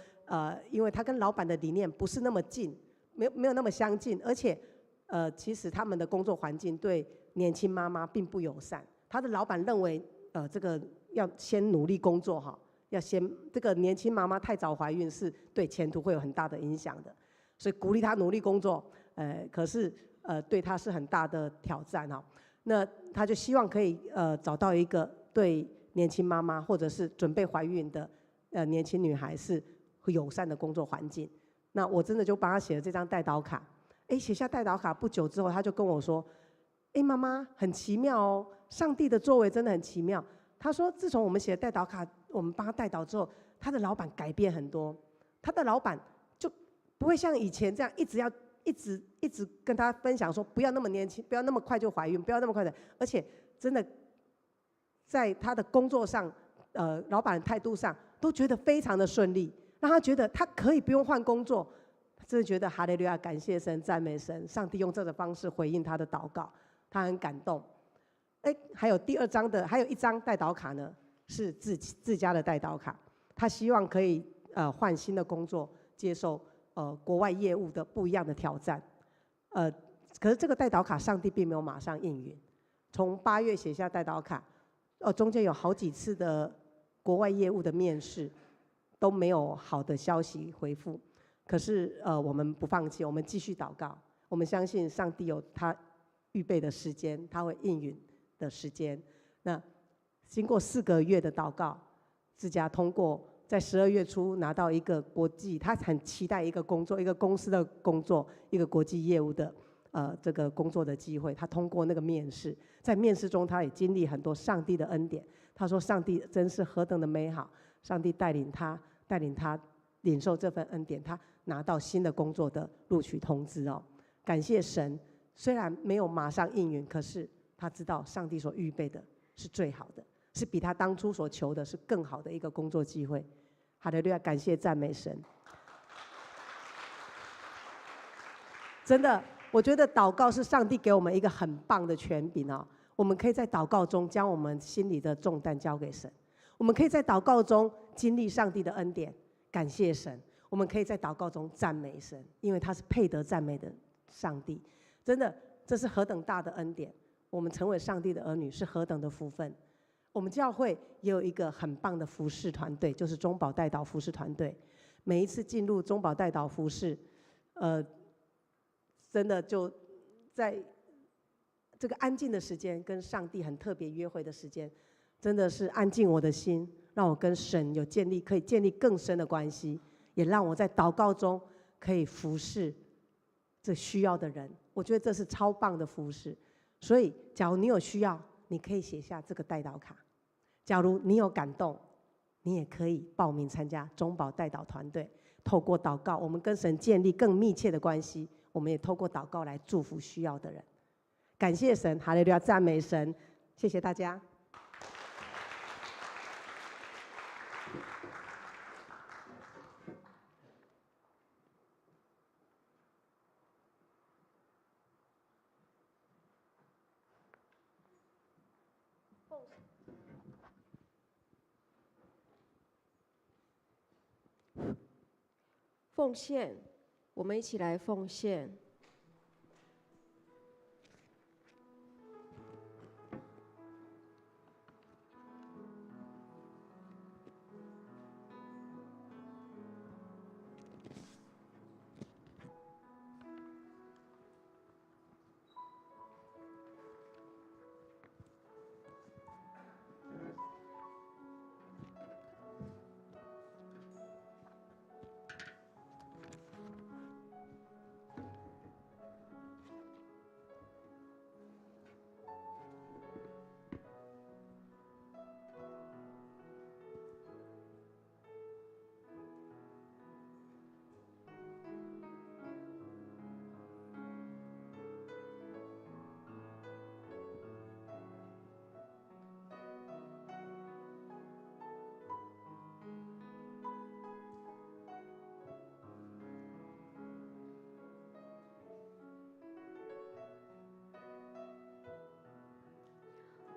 因为他跟老板的理念不是那么近，没有那么相近，而且其实他们的工作环境对年轻妈妈并不友善。他的老板认为，这个要先努力工作要先这个年轻妈妈太早怀孕是对前途会有很大的影响的，所以鼓励她努力工作，可是对她是很大的挑战那他就希望可以找到一个对年轻妈妈或者是准备怀孕的年轻女孩是友善的工作环境。那我真的就帮她写了这张代祷卡。写下代祷卡不久之后，他就跟我说：“妈妈，很奇妙哦，上帝的作为真的很奇妙。”他说：“自从我们写了代祷卡，我们帮他代祷之后，他的老板改变很多。他的老板就不会像以前这样一直跟他分享说，不要那么年轻，不要那么快就怀孕，不要那么快的。而且真的在他的工作上，老板的态度上都觉得非常的顺利，让他觉得他可以不用换工作。真的觉得哈利路亚，感谢神，赞美神，上帝用这个方式回应他的祷告，他很感动。还有还有1张代祷卡呢，是自家的代祷卡。他希望可以换新的工作，接受国外业务的不一样的挑战。可是这个代祷卡，上帝并没有马上应允。从8月写下代祷卡，中间有好几次的国外业务的面试，都没有好的消息回复。可是我们不放弃，我们继续祷告。我们相信上帝有他预备的时间，他会应允的时间。那经过4个月的祷告，自家通过在12月初拿到一个国际，他很期待一个工作，一个公司的工作，一个国际业务的这个工作的机会。他通过那个面试，在面试中他也经历很多上帝的恩典。他说上帝真是何等的美好，上帝带领他领受这份恩典，他拿到新的工作的录取通知感谢神，虽然没有马上应允，可是他知道上帝所预备的是最好的，是比他当初所求的是更好的一个工作机会。哈利路亚，感谢赞美神。真的，我觉得祷告是上帝给我们一个很棒的权柄我们可以在祷告中将我们心里的重担交给神，我们可以在祷告中经历上帝的恩典，感谢神。我们可以在祷告中赞美神，因为他是配得赞美的上帝。真的，这是何等大的恩典！我们成为上帝的儿女是何等的福分。我们教会也有一个很棒的服事团队，就是中保代祷服事团队。每一次进入中保代祷服事，真的就在这个安静的时间，跟上帝很特别约会的时间，真的是安静我的心，让我跟神可以建立更深的关系。也让我在祷告中可以服侍这需要的人，我觉得这是超棒的服侍。所以假如你有需要，你可以写下这个代祷卡。假如你有感动，你也可以报名参加中保代祷团队。透过祷告，我们跟神建立更密切的关系，我们也透过祷告来祝福需要的人。感谢神，哈利路亚，赞美神，谢谢大家。奉献，我们一起来奉献。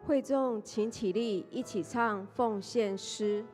会众请起立，一起唱奉献诗。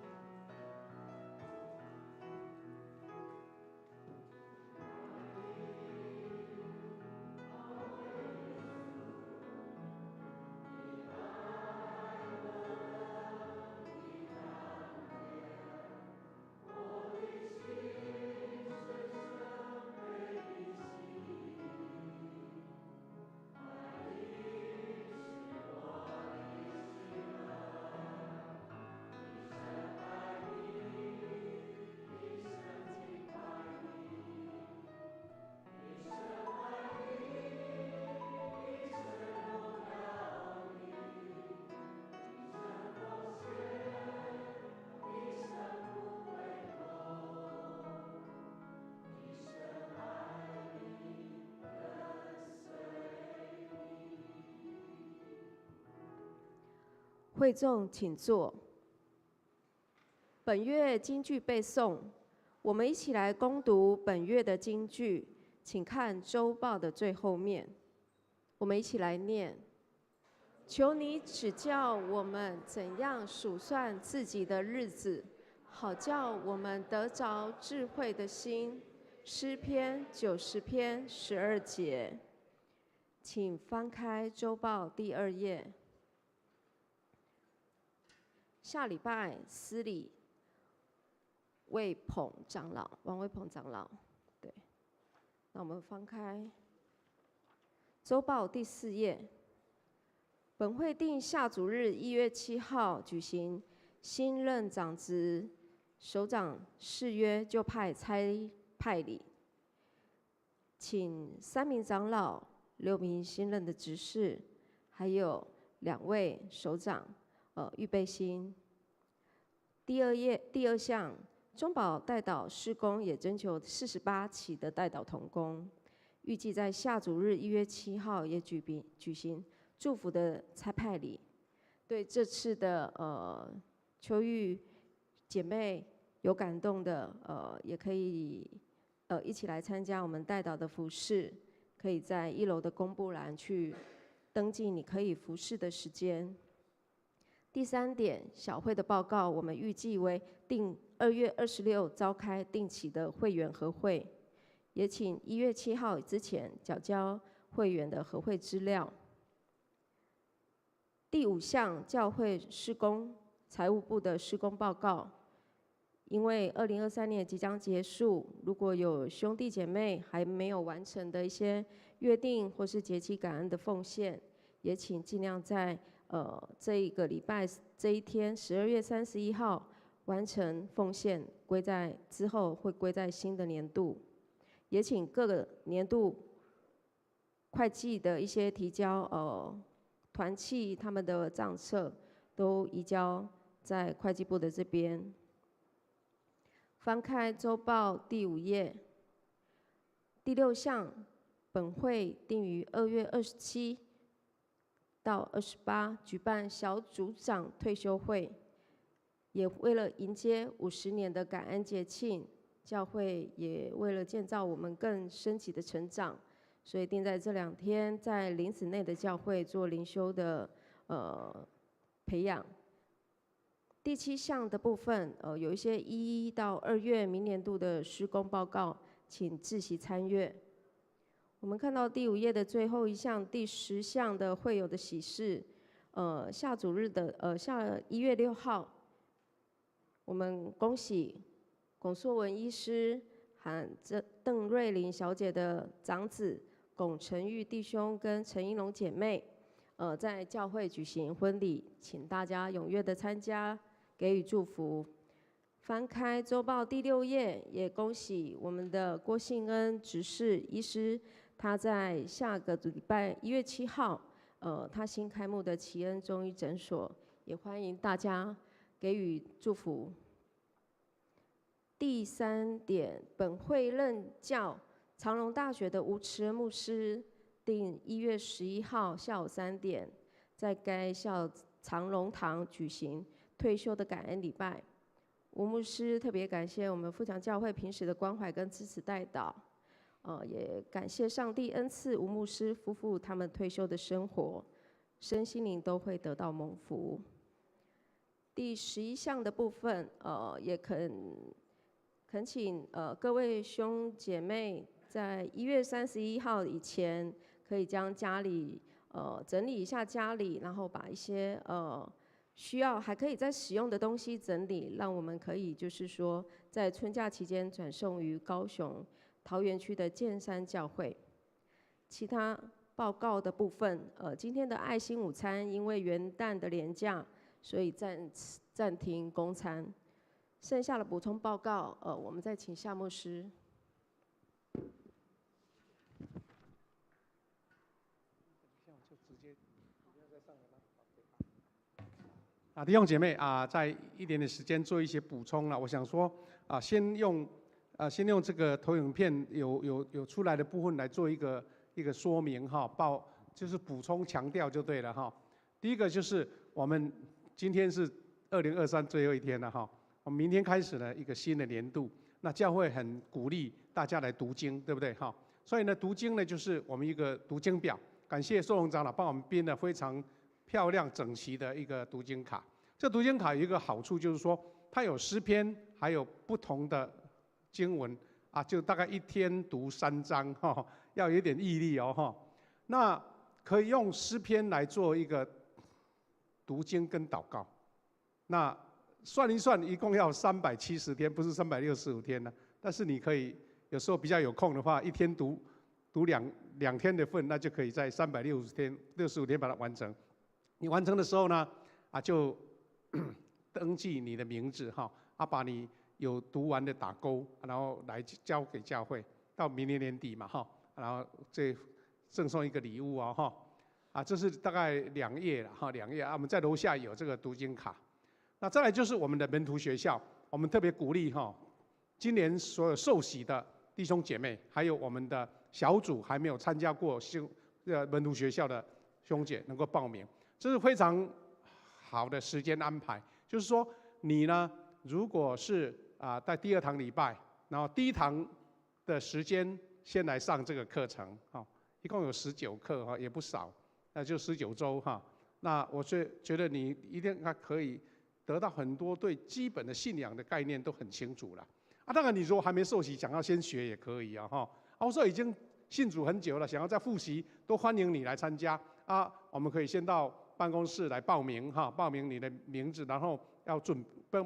会众请坐。本月金句背诵，我们一起来攻读本月的金句，请看周报的最后面。我们一起来念：求你指教我们怎样数算自己的日子，好叫我们得着智慧的心。诗篇90篇12节，请翻开周报第2页。下礼拜司礼魏鹏长老，王魏鹏长老，对。那我们翻开周报第4页。本会定下主日1月7号举行新任长职首长誓约就派差派礼，请3名长老、6名新任的执事，还有2位首长。预备心。第二项，中保代祷事工也征求48期的代祷同工，预计在下主日1月7号也举行祝福的差派礼。对这次的秋玉姐妹有感动的，也可以一起来参加我们代祷的服事，可以在1楼的公布栏去登记你可以服事的时间。第3点，小会的报告，我们预计为定2月26召开定期的会员和会，也请1月7号之前缴交会员的和会资料。第5项，教会事工财务部的施工报告，因为2023年即将结束，如果有兄弟姐妹还没有完成的一些约定或是节期感恩的奉献，也请尽量在这一个礼拜这一天12月31号完成奉献，之后会归在新的年度。也请各个年度会计的一些提交团契他们的账册都移交在会计部的这边。翻开周报第5页，第6项，本会定于2月27到28举办小组长退休会，也为了迎接50年的感恩节庆，教会也为了建造我们更升级的成长，所以定在这2天在林子内的教会做灵修的培养。第7项的部分，有一些1到2月明年度的施工报告，请自习参阅。我们看到第5页的最后一项，第10项的会友的喜事，下主日的下1月6号，我们恭喜龚硕文医师和邓瑞玲小姐的长子龚成玉弟兄跟陈英龙姐妹，在教会举行婚礼，请大家踊跃的参加，给予祝福。翻开周报第6页，也恭喜我们的郭信恩执事医师，他在下个礼拜1月7号，他新开幕的奇恩中医诊所，也欢迎大家给予祝福。第3点，本会任教长荣大学的吴慈恩牧师，定1月11号下午3点，在该校长荣堂举行退休的感恩礼拜。吴牧师特别感谢我们富强教会平时的关怀跟支持代祷，也感谢上帝恩赐吴牧师夫妇他们退休的生活，身心灵都会得到蒙福。第11项的部分，也恳请各位兄姐妹在1月31号以前，可以将家里整理一下家里，然后把一些需要还可以再使用的东西整理，让我们可以就是说在春假期间转送于高雄桃园区的建山教会。其他报告的部分，今天的爱心午餐因为元旦的连假，所以暂停供餐。剩下的补充报告，我们再请夏牧师。弟兄姐妹在一点点时间做一些补充了。我想说先用这个投影片有出来的部分来做一个说明哈，就是补充强调就对了哈。第一个就是我们今天是2023最后一天了哈。我们明天开始呢一个新的年度，那教会很鼓励大家来读经，对不对哈？所以呢，读经呢就是我们一个读经表。感谢寿荣长老帮我们编了非常漂亮整齐的一个读经卡。这读经卡有一个好处就是说，它有诗篇，还有不同的经文就大概1天读3章哈，要有点毅力哦哈。那可以用诗篇来做一个读经跟祷告。那算一算，一共要370天，不是365天呢。但是你可以有时候比较有空的话，一天读两天的份，那就可以在365天把它完成。你完成的时候呢，就登记你的名字哈，把你有读完的打勾，然后来交给教会，到明年年底嘛哈，然后这赠送一个礼物哈，这是大概2页了哈，2页我们在楼下有这个读经卡。那再来就是我们的门徒学校，我们特别鼓励今年所有受洗的弟兄姐妹，还有我们的小组还没有参加过门徒学校的兄姐能够报名，这是非常好的时间安排。就是说你呢，如果是在第2堂礼拜，然后第1堂的时间先来上这个课程一共有19课也不少，那就19周那我觉得你一定可以得到很多对基本的信仰的概念都很清楚了当然你如果还没受洗，想要先学也可以我说已经信主很久了，想要再复习，都欢迎你来参加我们可以先到办公室来报名报名你的名字，然后要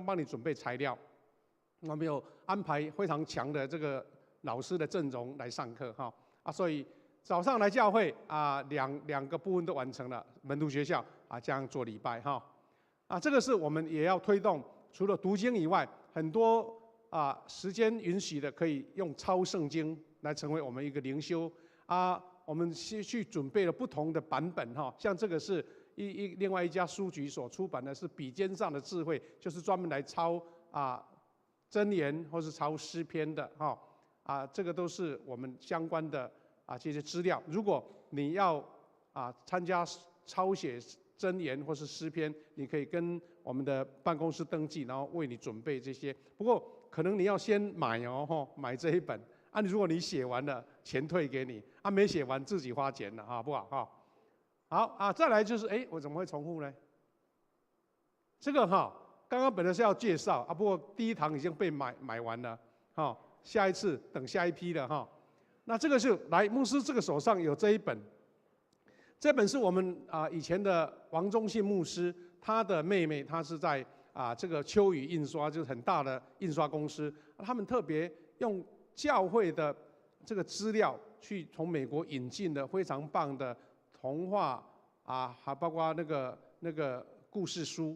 帮你准备材料。我们有安排非常强的这个老师的阵容来上课所以早上来教会两个部分都完成了，门徒学校这样做礼拜这个是我们也要推动，除了读经以外，很多时间允许的可以用抄圣经来成为我们一个灵修我们去准备了不同的版本像这个是另外一家书局所出版的，是笔尖上的智慧，就是专门来抄箴言或是抄诗篇的这个都是我们相关的这些资料。如果你要参加抄写箴言或是诗篇，你可以跟我们的办公室登记，然后为你准备这些。不过可能你要先买买这一本如果你写完了，钱退给你没写完自己花钱了好不好好再来就是我怎么会重复呢？这个刚刚本来是要介绍啊，不过第一堂已经被买完了，哈，下一次等下一批了哈。那这个是来牧师这个手上有这一本，这本是我们以前的王忠信牧师，他的妹妹，她是在这个秋雨印刷，就是很大的印刷公司，他们特别用教会的这个资料去从美国引进的非常棒的童话还包括那个故事书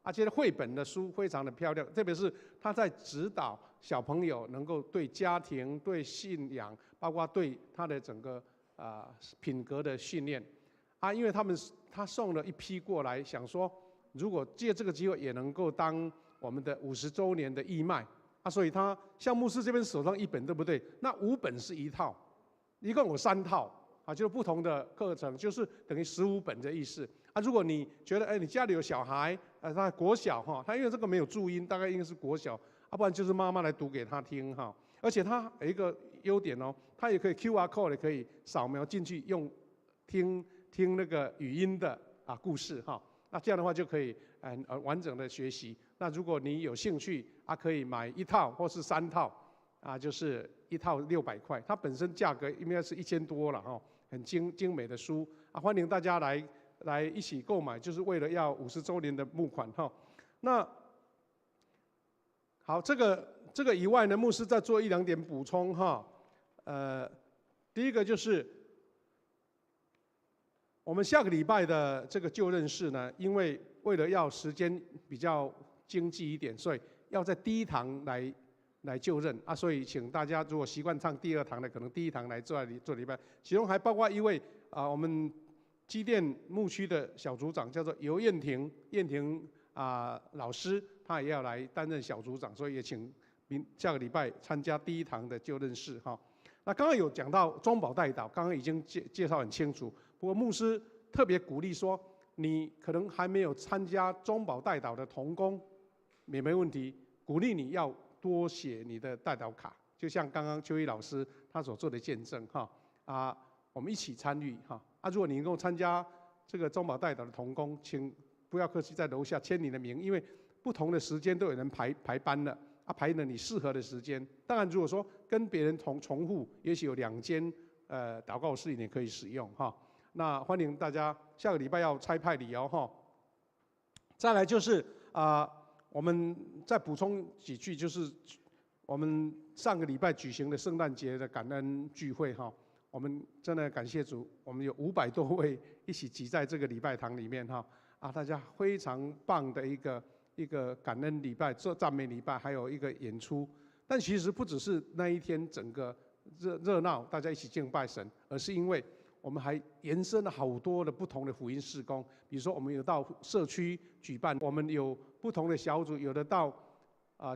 而且绘本的书非常的漂亮，特别是他在指导小朋友能够对家庭、对信仰，包括对他的整个品格的训练因为他送了一批过来，想说如果借这个机会也能够当我们的50周年的义卖所以他像牧师这边手上1本，对不对？那5本是一套，一共有3套就是不同的课程，就是等于15本的意思如果你觉得你家里有小孩他国小他因为这个没有注音，大概应该是国小不然就是妈妈来读给他听而且它有一个优点它也可以 QR code 也可以扫描进去用听那个语音的故事那这样的话就可以完整的学习。那如果你有兴趣可以买1套或是3套就是1套600块，它本身价格应该是1000多了很精美的书欢迎大家来一起购买，就是为了要50周年的募款那好，这个以外呢，牧师再做1、2点补充第一个就是我们下个礼拜的这个就任式呢，因为为了要时间比较经济一点，所以要在第1堂来就任所以请大家如果习惯上第2堂的，可能第1堂来做礼拜，其中还包括一位我们基甸牧区的小组长，叫做尤燕婷老师，他也要来担任小组长，所以也请下个礼拜参加第1堂的就任式那刚刚有讲到中保代祷，刚刚已经介绍很清楚。不过牧师特别鼓励说，你可能还没有参加中保代祷的同工也没问题，鼓励你要多写你的代祷卡，就像刚刚秋怡老师他所做的见证我们一起参与如果你能够参加这个中保代祷的同工，请不要客气，在楼下签你的名，因为不同的时间都有人排班了排了你适合的时间。当然，如果说跟别人重复，也许有2间祷告室你可以使用那欢迎大家下个礼拜要差派礼再来就是我们再补充几句，就是我们上个礼拜举行的圣诞节的感恩聚会我们真的感谢主，我们有500多位一起挤在这个礼拜堂里面大家非常棒的一个感恩礼拜、赞美礼拜，还有一个演出。但其实不只是那一天整个热闹，大家一起敬拜神，而是因为我们还延伸了好多的不同的福音事工。比如说，我们有到社区举办，我们有不同的小组，有的到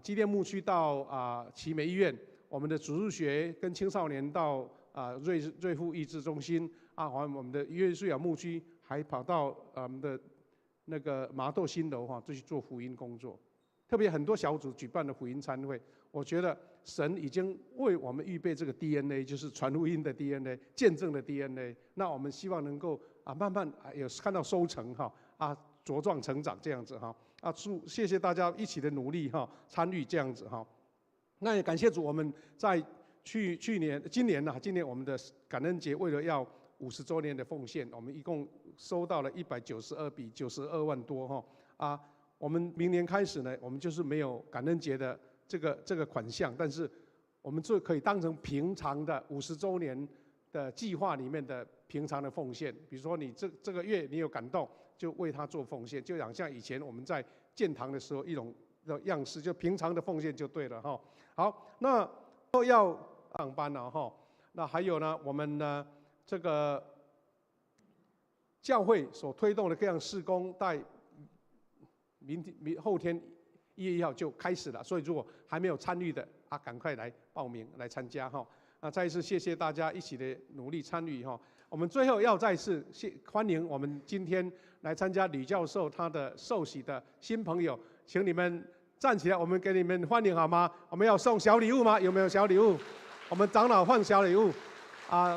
基甸牧区到奇美医院，我们的主日学跟青少年到瑞富益智中心我们的约书亚牧区还跑到我们的那个麻豆新楼就去做福音工作。特别很多小组举办的福音餐会，我觉得神已经为我们预备这个 DNA， 就是传福音的 DNA， 见证的 DNA。那我们希望能够慢慢有看到收成茁壮成长这样子谢谢大家一起的努力参与这样子那也感谢主，我们在今年我们的感恩节为了要50周年的奉献，我们一共收到了192笔，92万多我们明年开始呢，我们就是没有感恩节的这个款项，但是我们就可以当成平常的50周年的计划里面的平常的奉献。比如说你这个月你有感动，就为他做奉献，就像以前我们在建堂的时候一种样式，就平常的奉献就对了好，那都要上班了那还有呢，我们呢这个教会所推动的各样事工，在后天1月1号就开始了，所以如果还没有参与的赶快来报名来参加那再一次谢谢大家一起的努力参与我们最后要再次欢迎我们今天来参加吕教授他的受洗的新朋友，请你们站起来，我们给你们欢迎好吗？我们要送小礼物吗？有没有小礼物？我们长老放小礼物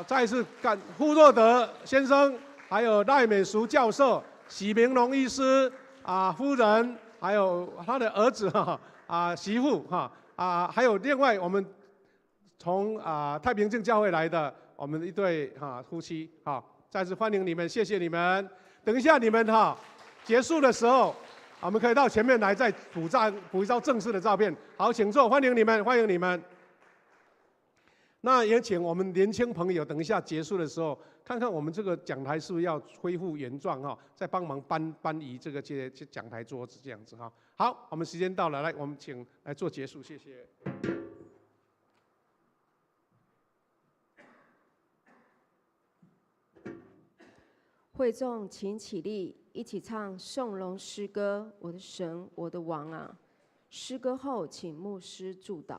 再一次感傅若德先生，还有赖美淑教授、许明龙医师夫人，还有他的儿子媳妇还有另外我们从太平静教会来的我们一对夫妻再次欢迎你们，谢谢你们。等一下你们结束的时候，我们可以到前面来再补一张正式的照片。好，请坐，欢迎你们，欢迎你们。那也请我们年轻朋友等一下结束的时候，看看我们这个讲台是不是要恢复原状再帮忙搬移这个讲台桌子这样子好，我们时间到了，来，我们请来做结束，谢谢。会众请起立，一起唱颂龙诗歌《我的神，我的王啊》。诗歌后，请牧师祝祷。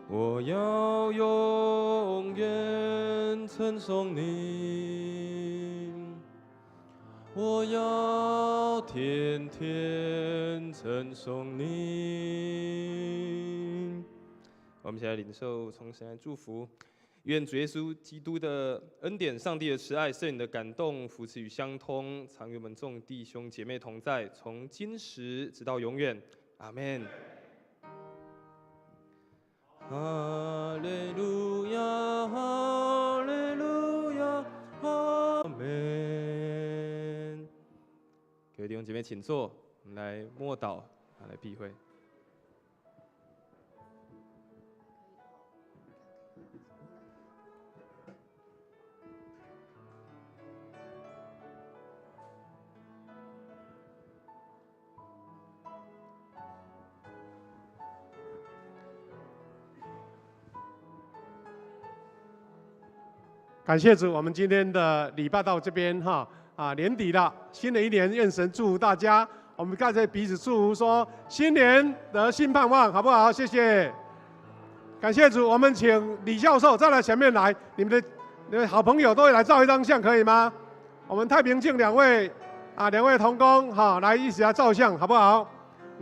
我要永远称颂你，我要天天称颂你。我们现在领受从神来祝福，愿主耶稣基督的恩典、上帝的慈爱、圣灵的感动、扶持与相通，常与我们众弟兄姐妹同在，从今时直到永远。阿们。哈利路亚，哈利路亚，阿们。各位弟兄姐妹，请坐，我们来默祷，来避会。感谢主，我们今天的礼拜到这边年底了，新的一年，愿神祝福大家。我们刚才彼此祝福说，新年得新盼望，好不好？谢谢，感谢主。我们请李教授再来前面来，你们的好朋友都会来照一张相，可以吗？我们太平静两位同工来一起来照相，好不好？